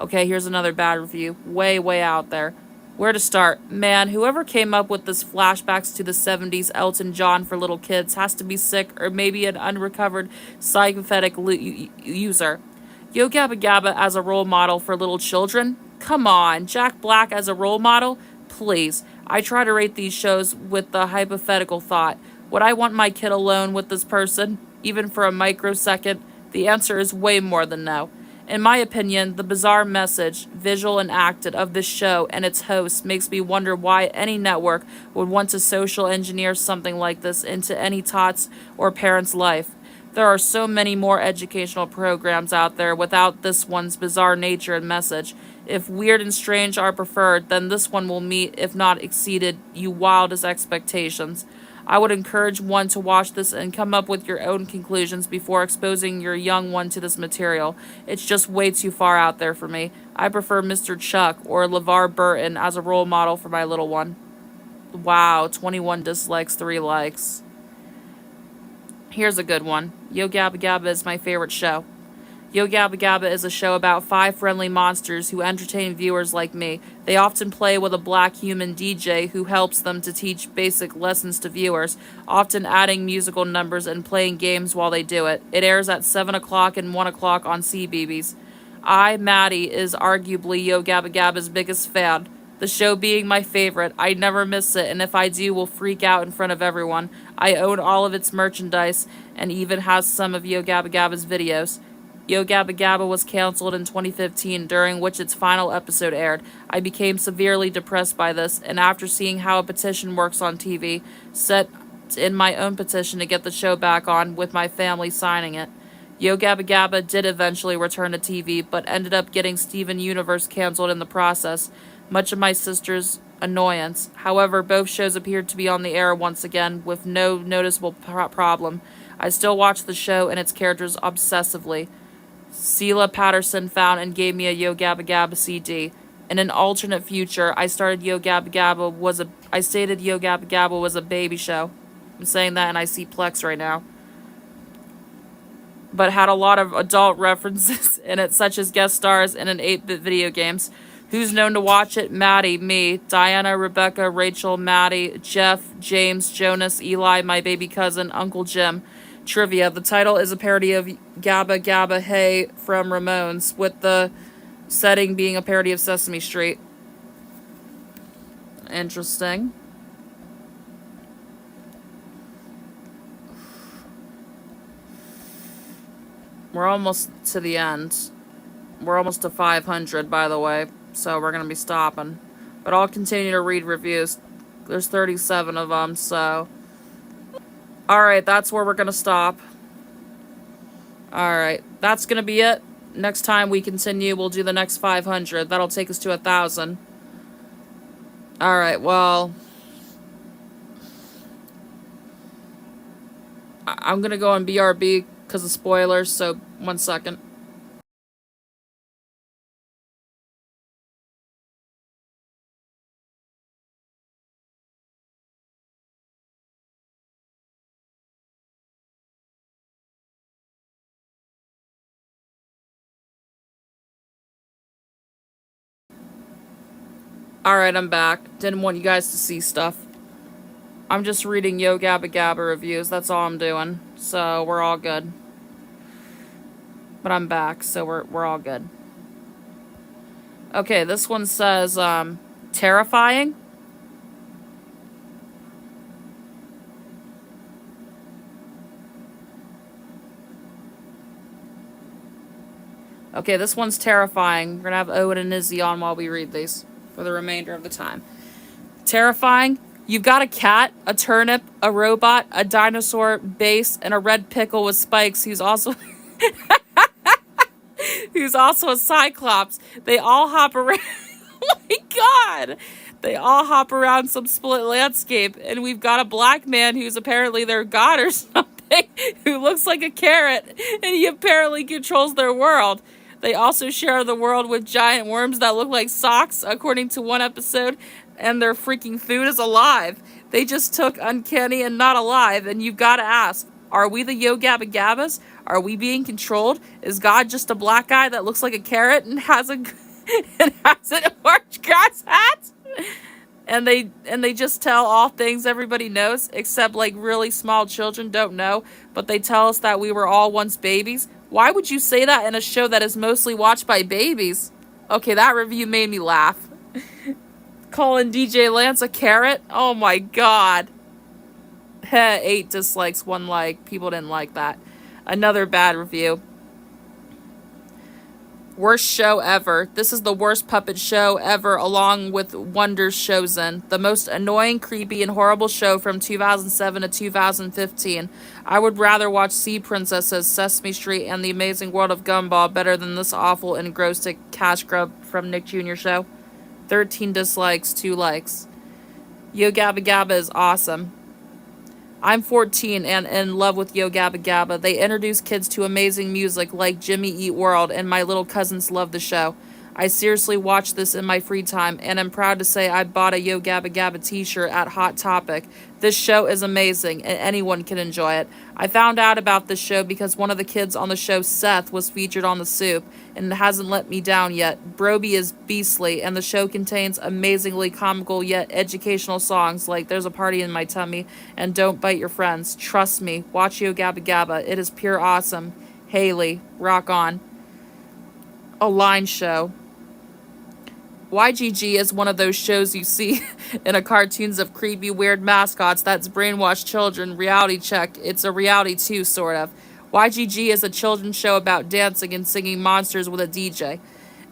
Okay, here's another bad review. Way out there. Where to start? Man, whoever came up with this flashbacks to the 70s Elton John for little kids has to be sick or maybe an unrecovered psychotic user. Yo Gabba Gabba as a role model for little children? Come on, Jack Black as a role model? Please. I try to rate these shows with the hypothetical thought. Would I want my kid alone with this person, even for a microsecond? The answer is way more than no. In my opinion, the bizarre message, visual and acted, of this show and its host makes me wonder why any network would want to social engineer something like this into any tots or parent's life. There are so many more educational programs out there without this one's bizarre nature and message. If weird and strange are preferred, then this one will meet, if not exceeded, you wildest expectations. I would encourage one to watch this and come up with your own conclusions before exposing your young one to this material. It's just way too far out there for me. I prefer Mr. Chuck or LeVar Burton as a role model for my little one. Wow, 21 dislikes, 3 likes. Here's a good one. Yo Gabba Gabba is my favorite show. Yo Gabba Gabba is a show about 5 friendly monsters who entertain viewers like me. They often play with a black human DJ who helps them to teach basic lessons to viewers, often adding musical numbers and playing games while they do it. It airs at 7 o'clock and 1 o'clock on CBeebies. I, Maddie, is arguably Yo Gabba Gabba's biggest fan. The show being my favorite, I never miss it, and if I do, will freak out in front of everyone. I own all of its merchandise and even has some of Yo Gabba Gabba's videos. Yo Gabba Gabba was canceled in 2015, during which its final episode aired. I became severely depressed by this, and after seeing how a petition works on TV, set in my own petition to get the show back on, with my family signing it. Yo Gabba Gabba did eventually return to TV, but ended up getting Steven Universe canceled in the process, much of my sister's annoyance. However, both shows appeared to be on the air once again, with no noticeable problem. I still watch the show and its characters obsessively. Sela Patterson found and gave me a Yo Gabba Gabba CD. In an alternate future, I stated Yo Gabba Gabba was a baby show. I'm saying that and I see Plex right now. But had a lot of adult references in it, such as guest stars in an 8-bit video games. Who's known to watch it? Maddie, me, Diana, Rebecca, Rachel, Maddie, Jeff, James, Jonas, Eli, my baby cousin, Uncle Jim. Trivia: the title is a parody of Gabba Gabba Hey from Ramones, with the setting being a parody of Sesame Street. Interesting. We're almost to the end. We're almost to 500, by the way, so we're going to be stopping. But I'll continue to read reviews. There's 37 of them, so... Alright, that's where we're going to stop. Alright, that's going to be it. Next time we continue, we'll do the next 500. That'll take us to 1,000. Alright, well... I'm going to go on BRB because of spoilers, so 1 second. Alright, I'm back. Didn't want you guys to see stuff. I'm just reading Yo Gabba Gabba reviews. That's all I'm doing. So, we're all good. But I'm back, so we're all good. Okay, this one says, terrifying. Okay, this one's terrifying. We're gonna have Owen and Izzy on while we read these for the remainder of the time. Terrifying. You've got a cat, a turnip, a robot, a dinosaur, bass, and a red pickle with spikes who's also who's also a cyclops. They all hop around. Oh my god! They all hop around some split landscape, and we've got a black man who's apparently their god or something, who looks like a carrot, and he apparently controls their world. They also share the world with giant worms that look like socks, according to one episode, and their freaking food is alive. They just took uncanny and not alive, and you've got to ask, are we the Yo Gabba Gabbas? Are we being controlled? Is God just a black guy that looks like a carrot and has an orange grass hat? And they just tell all things everybody knows, except like really small children don't know, but they tell us that we were all once babies. Why would you say that in a show that is mostly watched by babies? Okay, that review made me laugh. Calling DJ Lance a carrot? Oh my god. 8 dislikes, 1 like. People didn't like that. Another bad review. Worst show ever. This is the worst puppet show ever, along with Wonder's Chosen. The most annoying, creepy, and horrible show from 2007 to 2015. I would rather watch Sea Princesses, Sesame Street, and The Amazing World of Gumball better than this awful and engrossing cash grub from Nick Jr. show. 13 dislikes, 2 likes. Yo Gabba Gabba is awesome. I'm 14 and in love with Yo Gabba Gabba. They introduce kids to amazing music like Jimmy Eat World, and my little cousins love the show. I seriously watch this in my free time, and I'm proud to say I bought a Yo Gabba Gabba t-shirt at Hot Topic. This show is amazing, and anyone can enjoy it. I found out about this show because one of the kids on the show, Seth, was featured on The Soup, and it hasn't let me down yet. Broby is beastly, and the show contains amazingly comical yet educational songs like There's a Party in My Tummy and Don't Bite Your Friends. Trust me, watch Yo Gabba Gabba. It is pure awesome. Haley, rock on. A line show. YGG is one of those shows you see in a cartoons of creepy, weird mascots that's brainwashed children. Reality check. It's a reality too, sort of. YGG is a children's show about dancing and singing monsters with a DJ.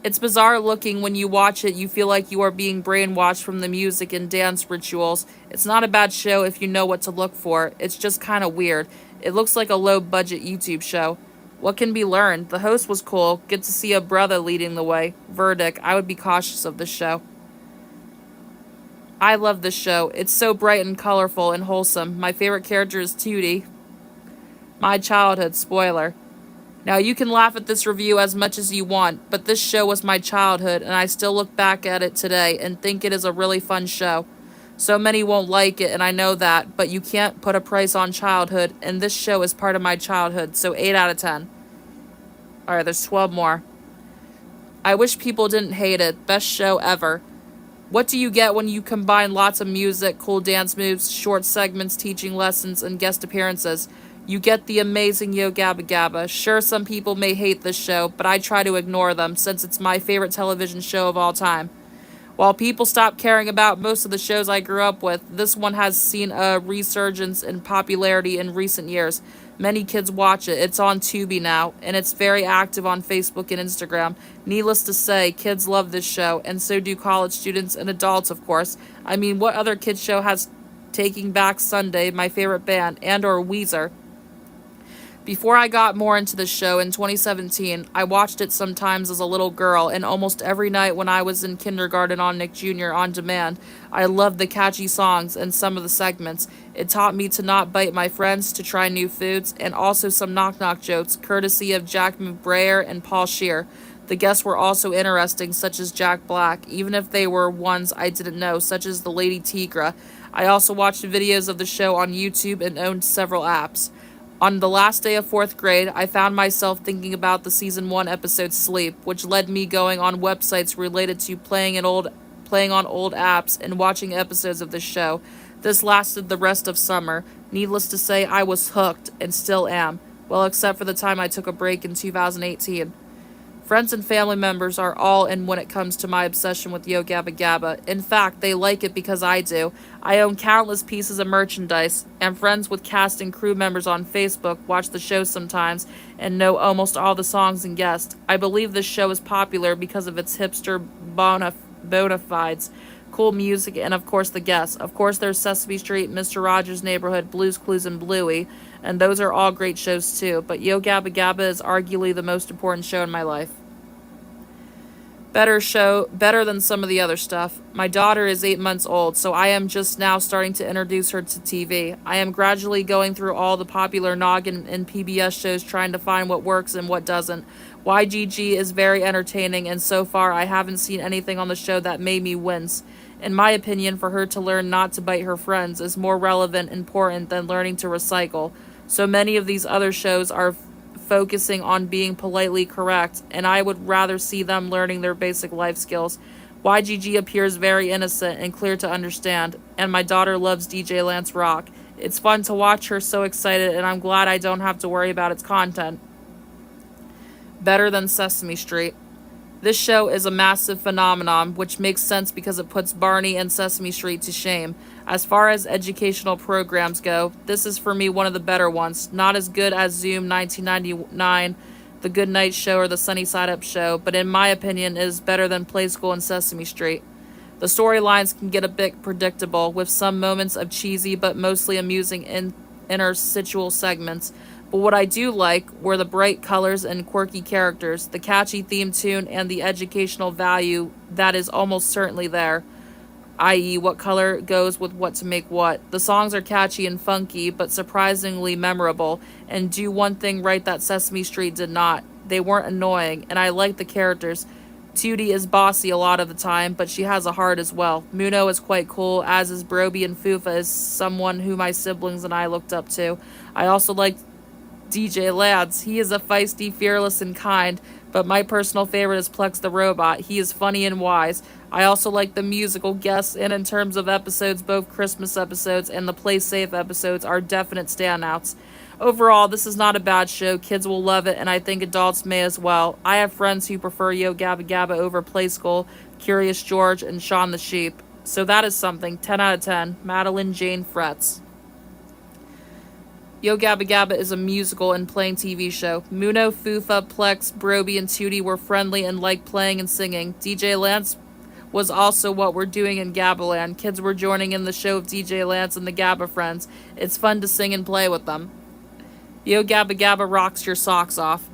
It's bizarre looking. When you watch it, you feel like you are being brainwashed from the music and dance rituals. It's not a bad show if you know what to look for. It's just kind of weird. It looks like a low-budget YouTube show. What can be learned? The host was cool. Get to see a brother leading the way. Verdict. I would be cautious of this show. I love this show. It's so bright and colorful and wholesome. My favorite character is Tootie. My childhood. Spoiler. Now, you can laugh at this review as much as you want, but this show was my childhood, and I still look back at it today and think it is a really fun show. So many won't like it, and I know that, but you can't put a price on childhood, and this show is part of my childhood, so 8 out of 10. Alright, there's 12 more. I wish people didn't hate it. Best show ever. What do you get when you combine lots of music, cool dance moves, short segments, teaching lessons, and guest appearances? You get the amazing Yo Gabba Gabba. Sure, some people may hate this show, but I try to ignore them since it's my favorite television show of all time. While people stopped caring about most of the shows I grew up with, this one has seen a resurgence in popularity in recent years. Many kids watch it. It's on Tubi now, and it's very active on Facebook and Instagram. Needless to say, kids love this show, and so do college students and adults, of course. I mean, what other kids show has Taking Back Sunday, my favorite band, and or Weezer? Before I got more into the show in 2017, I watched it sometimes as a little girl, and almost every night when I was in kindergarten on Nick Jr. on demand. I loved the catchy songs and some of the segments. It taught me to not bite my friends, to try new foods, and also some knock-knock jokes, courtesy of Jack McBrayer and Paul Scheer. The guests were also interesting, such as Jack Black, even if they were ones I didn't know, such as the Lady Tigra. I also watched videos of the show on YouTube and owned several apps. On the last day of 4th grade, I found myself thinking about the season 1 episode Sleep, which led me going on websites related to playing on old apps and watching episodes of the show. This lasted the rest of summer. Needless to say, I was hooked and still am. Well, except for the time I took a break in 2018. Friends and family members are all in when it comes to my obsession with Yo Gabba Gabba. In fact, they like it because I do. I own countless pieces of merchandise, and friends with cast and crew members on Facebook watch the show sometimes and know almost all the songs and guests. I believe this show is popular because of its hipster bona fides, cool music, and of course the guests. Of course there's Sesame Street, Mr. Rogers' Neighborhood, Blue's Clues, and Bluey, and those are all great shows too, but Yo Gabba Gabba is arguably the most important show in my life. Better than some of the other stuff. My daughter is 8 months old, so I am just now starting to introduce her to TV. I am gradually going through all the popular Noggin and PBS shows trying to find what works and what doesn't. YGG is very entertaining, and so far I haven't seen anything on the show that made me wince. In my opinion, for her to learn not to bite her friends is more relevant and important than learning to recycle. So many of these other shows are focusing on being politely correct, and I would rather see them learning their basic life skills. YGG appears very innocent and clear to understand, and my daughter loves DJ Lance Rock. It's fun to watch her so excited, and I'm glad I don't have to worry about its content. Better than Sesame Street. This show is a massive phenomenon, which makes sense because it puts Barney and Sesame Street to shame. As far as educational programs go, this is for me one of the better ones. Not as good as Zoom 1999, The Good Night Show, or The Sunny Side Up Show, but in my opinion is better than Play School and Sesame Street. The storylines can get a bit predictable, with some moments of cheesy but mostly amusing interstitial segments. But what I do like were the bright colors and quirky characters, the catchy theme tune, and the educational value that is almost certainly there, i.e. what color goes with what to make what. The songs are catchy and funky, but surprisingly memorable, and do one thing right that Sesame Street did not. They weren't annoying, and I liked the characters. Tootie is bossy a lot of the time, but she has a heart as well. Muno is quite cool, as is Broby, and Fufa is someone who my siblings and I looked up to. I also liked DJ Lads. He is a feisty, fearless, and kind, but my personal favorite is Plex the Robot. He is funny and wise. I also like the musical guests, and in terms of episodes, both Christmas episodes and the Play Safe episodes are definite standouts. Overall, this is not a bad show. Kids will love it, and I think adults may as well. I have friends who prefer Yo Gabba Gabba over Play School, Curious George, and Shaun the Sheep. So that is something. 10 out of 10. Madeline Jane Fretz. Yo Gabba Gabba is a musical and playing TV show. Muno, Fufa, Plex, Broby, and Tootie were friendly and liked playing and singing. DJ Lance was also what we're doing in Gabbaland. Kids were joining in the show of DJ Lance and the Gabba Friends. It's fun to sing and play with them. Yo Gabba Gabba rocks your socks off.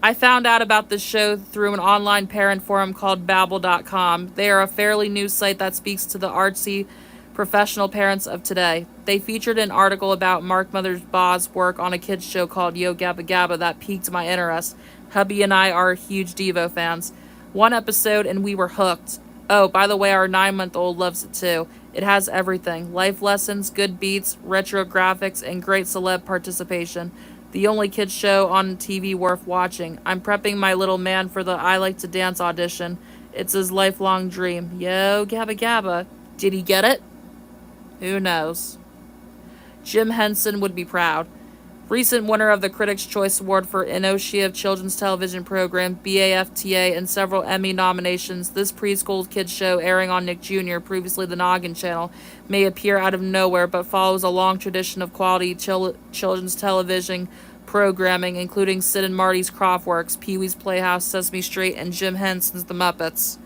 I found out about this show through an online parent forum called Babbel.com. They are a fairly new site that speaks to the artsy professional parents of today. They featured an article about Mark Mothersbaugh's work on a kids show called Yo Gabba Gabba that piqued my interest. Hubby and I are huge Devo fans. One episode and we were hooked. Oh, by the way, our 9-month-old loves it too. It has everything: life lessons, good beats, retro graphics, and great celeb participation. The only kids show on TV worth watching. I'm prepping my little man for the I Like to Dance audition. It's his lifelong dream. Yo Gabba Gabba. Did he get it? Who knows? Jim Henson would be proud. Recent winner of the Critics' Choice Award for Innovative Children's Television Program, BAFTA, and several Emmy nominations, this preschool kids show airing on Nick Jr., previously the Noggin Channel, may appear out of nowhere but follows a long tradition of quality children's television programming, including Sid and Marty's Craftworks, Pee-wee's Playhouse, Sesame Street, and Jim Henson's The Muppets.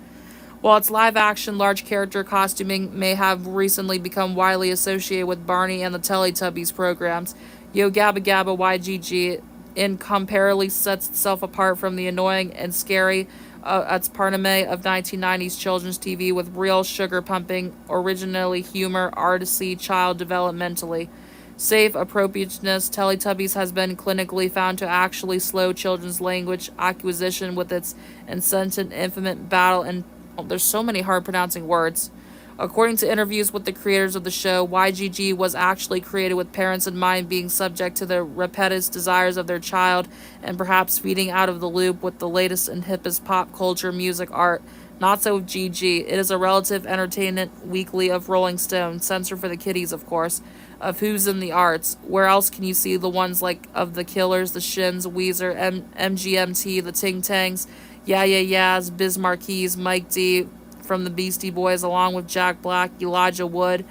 While its live-action, large-character costuming may have recently become widely associated with Barney and the Teletubbies programs, Yo Gabba Gabba YGG incomparably sets itself apart from the annoying and scary Parname of 1990s children's TV with real sugar-pumping, originally humor, artisty, child developmentally. Safe appropriateness, Teletubbies has been clinically found to actually slow children's language acquisition with its incessant infant battle and there's so many hard-pronouncing words. According to interviews with the creators of the show, YGG was actually created with parents in mind being subject to the repetitious desires of their child and perhaps feeding out of the loop with the latest and hippest pop culture, music, art. Not so with GG. It is a relative entertainment weekly of Rolling Stone, censored for the kiddies, of course, of who's in the arts. Where else can you see the ones like of the Killers, the Shins, Weezer, MGMT, the Ting Tangs, Yeah Yeah Yeahs, Biz Marquis, Mike D from the Beastie Boys, along with Jack Black, Elijah Wood,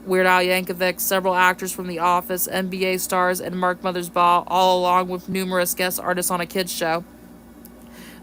Weird Al Yankovic, several actors from The Office, NBA stars, and Mark Mothersbaugh, all along with numerous guest artists on a kids show.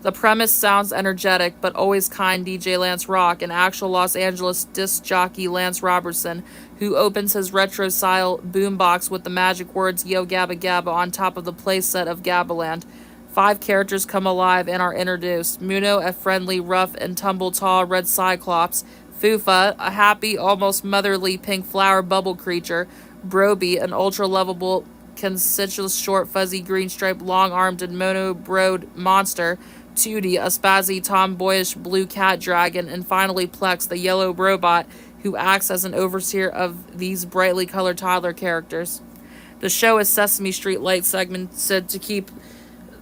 The premise sounds energetic, but always kind DJ Lance Rock, an actual Los Angeles disc jockey Lance Robertson, who opens his retro-style boombox with the magic words Yo Gabba Gabba on top of the playset of Gabbaland. 5 characters come alive and are introduced. Muno, a friendly, rough, and tumble-tall red cyclops. Fufa, a happy, almost motherly pink flower bubble creature. Broby, an ultra-lovable, conspicuous, short, fuzzy, green-striped, long-armed, and mono-broed monster. Tootie, a spazzy, tomboyish blue cat dragon. And finally Plex, the yellow robot, who acts as an overseer of these brightly colored toddler characters. The show is Sesame Street light segmented to keep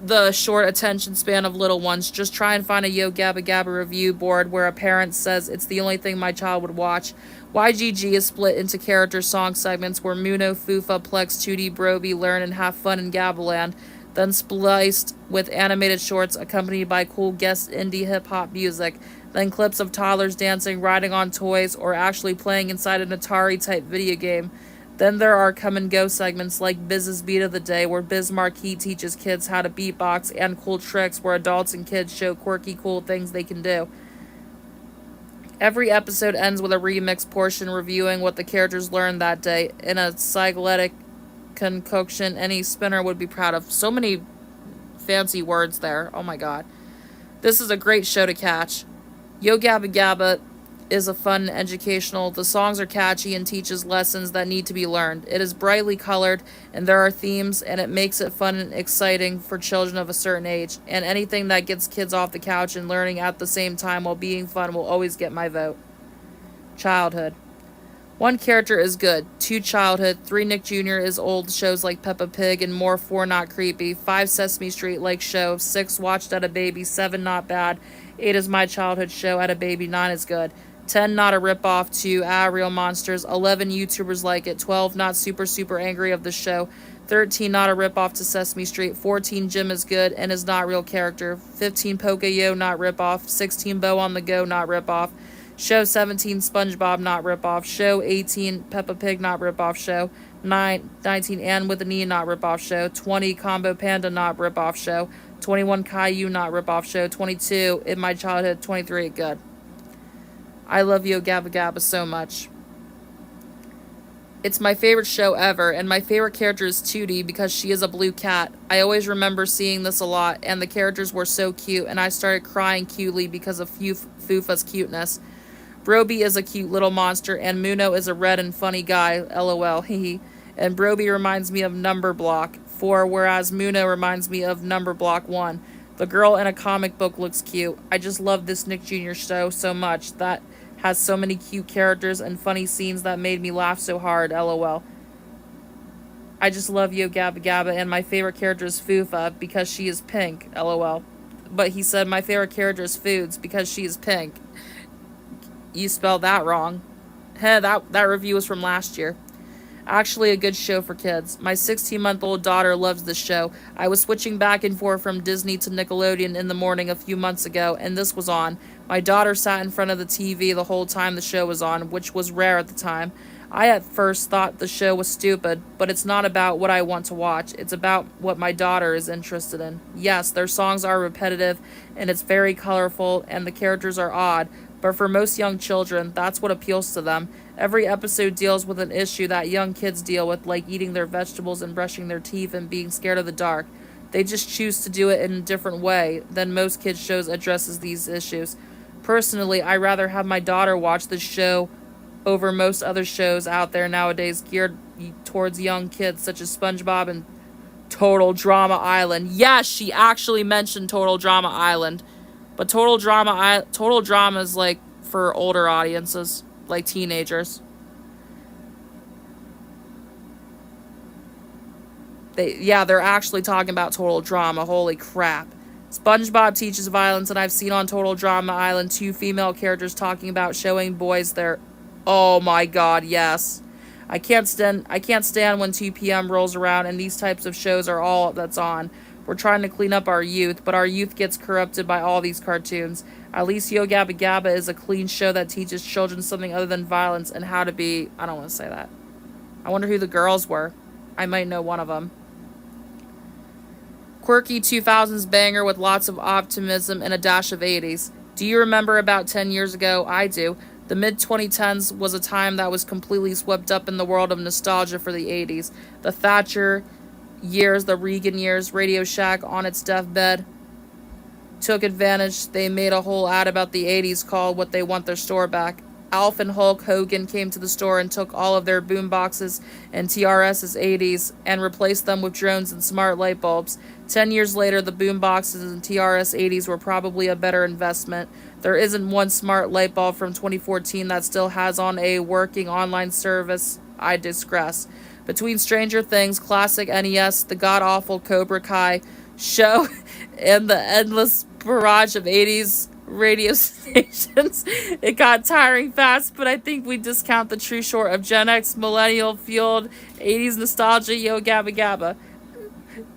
the short attention span of little ones. Just try and find a Yo Gabba Gabba review board where a parent says it's the only thing my child would watch. YGG is split into character song segments where Muno, Fufa, Plex, Tootie, Broby learn and have fun in Gabbaland, then spliced with animated shorts accompanied by cool guest indie hip-hop music, then clips of toddlers dancing, riding on toys, or actually playing inside an Atari-type video game. Then there are come-and-go segments like Biz's Beat of the Day, where Biz Marquis teaches kids how to beatbox, and Cool Tricks, where adults and kids show quirky, cool things they can do. Every episode ends with a remix portion reviewing what the characters learned that day in a psychedelic concoction any spinner would be proud of. So many fancy words there. Oh my god. This is a great show to catch. Yo Gabba Gabba is a fun and educational. The songs are catchy and teaches lessons that need to be learned. It is brightly colored and there are themes, and it makes it fun and exciting for children of a certain age. And anything that gets kids off the couch and learning at the same time while being fun will always get my vote. Childhood. 1 character is good, 2 childhood, 3 Nick Jr. is old shows like Peppa Pig and more, 4 not creepy, 5 Sesame Street like show, 6 watched at a baby, 7 not bad, 8 is my childhood show at a baby, 9 is good. 10 not a ripoff, 2 real monsters, 11 YouTubers like it, 12 not super angry of the show, 13 not a ripoff to Sesame Street, 14 Jim is good and is not real character, 15 Pocoyo not ripoff, 16 Bo on the Go not ripoff, show 17 SpongeBob not ripoff, show 18 Peppa Pig not ripoff show, 19 Anne with an E not ripoff show, 20 Combo Panda not ripoff show, 21 Caillou not ripoff show, 22 In My Childhood, 23 good. I love Yo Gabba Gabba so much. It's my favorite show ever, and my favorite character is Tootie because she is a blue cat. I always remember seeing this a lot, and the characters were so cute, and I started crying cutely because of Fufa's cuteness. Broby is a cute little monster, and Muno is a red and funny guy, lol, hehe. And Broby reminds me of Number Block 4, whereas Muno reminds me of Number Block 1. The girl in a comic book looks cute. I just love this Nick Jr. show so much. That has so many cute characters and funny scenes that made me laugh so hard, lol. I just love Yo Gabba Gabba, and my favorite character is Fufa because she is pink, lol. But he said my favorite character is Foods because she is pink. You spelled that wrong. Heh, that review was from last year. Actually a good show for kids. My 16-month-old daughter loves this show. I was switching back and forth from Disney to Nickelodeon in the morning a few months ago, and this was on. My daughter sat in front of the TV the whole time the show was on, which was rare at the time. I at first thought the show was stupid, but it's not about what I want to watch. It's about what my daughter is interested in. Yes, their songs are repetitive, and it's very colorful, and the characters are odd, but for most young children, that's what appeals to them. Every episode deals with an issue that young kids deal with, like eating their vegetables and brushing their teeth and being scared of the dark. They just choose to do it in a different way than most kids' shows addresses these issues. Personally, I rather have my daughter watch this show over most other shows out there nowadays geared towards young kids, such as SpongeBob and Total Drama Island. Yes, she actually mentioned Total Drama Island. But Total Drama is like for older audiences, like teenagers. They're actually talking about Total Drama. Holy crap. SpongeBob teaches violence, and I've seen on Total Drama Island 2 female characters talking about showing boys their... Oh my god, yes. I can't stand when 2 p.m. rolls around and these types of shows are all that's on. We're trying to clean up our youth, but our youth gets corrupted by all these cartoons. At least Yo Gabba Gabba is a clean show that teaches children something other than violence and how to be... I don't want to say that. I wonder who the girls were. I might know one of them. Quirky 2000s banger with lots of optimism and a dash of 80s. Do you remember about 10 years ago? I do. The mid-2010s was a time that was completely swept up in the world of nostalgia for the 80s. The Thatcher years, the Reagan years, Radio Shack on its deathbed took advantage. They made a whole ad about the 80s called What They Want Their Store Back. Alf and Hulk Hogan came to the store and took all of their boom boxes and TRS's 80s and replaced them with drones and smart light bulbs. 10 years later, the boom boxes and TRS 80s were probably a better investment. There isn't one smart light bulb from 2014 that still has on a working online service. I digress. Between Stranger Things, classic NES, the god-awful Cobra Kai show, and the endless barrage of 80s radio stations, it got tiring fast, but I think we discount the true short of Gen X millennial-fueled 80s nostalgia. Yo Gabba Gabba.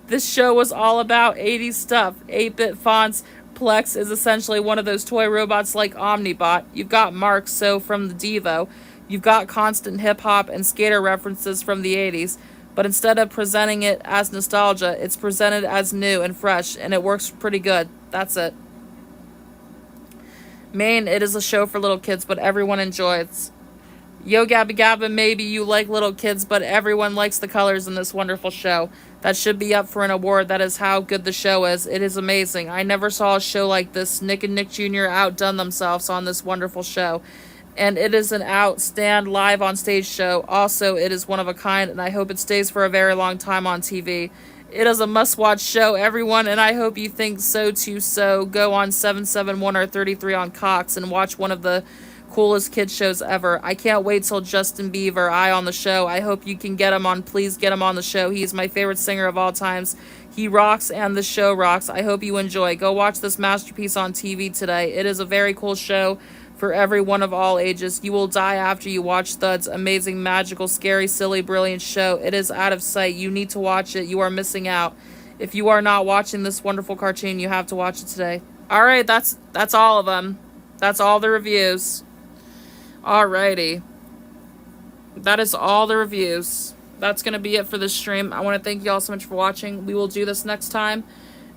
This show was all about 80s stuff. 8-bit fonts. Plex is essentially one of those toy robots like Omnibot. You've got Mark So from the Devo. You've got constant hip-hop and skater references from the 80s. But instead of presenting it as nostalgia, it's presented as new and fresh, and it works pretty good. That's it. Main, it is a show for little kids, but everyone enjoys. Yo Gabba Gabba, maybe you like little kids, but everyone likes the colors in this wonderful show. That should be up for an award. That is how good the show is. It is amazing. I never saw a show like this. Nick and Nick Jr. outdone themselves on this wonderful show. And it is an outstanding live on stage show. Also, it is one of a kind, and I hope it stays for a very long time on TV. It is a must-watch show, everyone, and I hope you think so too. So go on 771 or 33 on Cox and watch one of the coolest kids shows ever. I can't wait till Justin Bieber eye on the show. I hope you can get him on. Please get him on the show. He is my favorite singer of all times. He rocks and the show rocks. I hope you enjoy. Go watch this masterpiece on TV today. It is a very cool show for everyone of all ages. You will die after you watch Thud's amazing, magical, scary, silly, brilliant show. It is out of sight. You need to watch it. You are missing out. If you are not watching this wonderful cartoon, you have to watch it today. Alright, that's all of them. That's all the reviews. Alrighty. That is all the reviews. That's going to be it for this stream. I want to thank you all so much for watching. We will do this next time.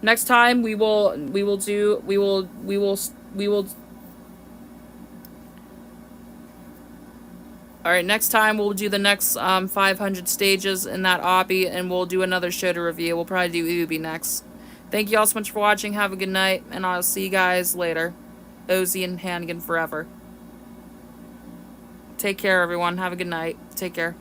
Next time we will Alright, next time we'll do the next 500 stages in that obby, and we'll do another show to review. We'll probably do Ubi next. Thank you all so much for watching. Have a good night, and I'll see you guys later. Ozzy and Hannigan forever. Take care, everyone. Have a good night. Take care.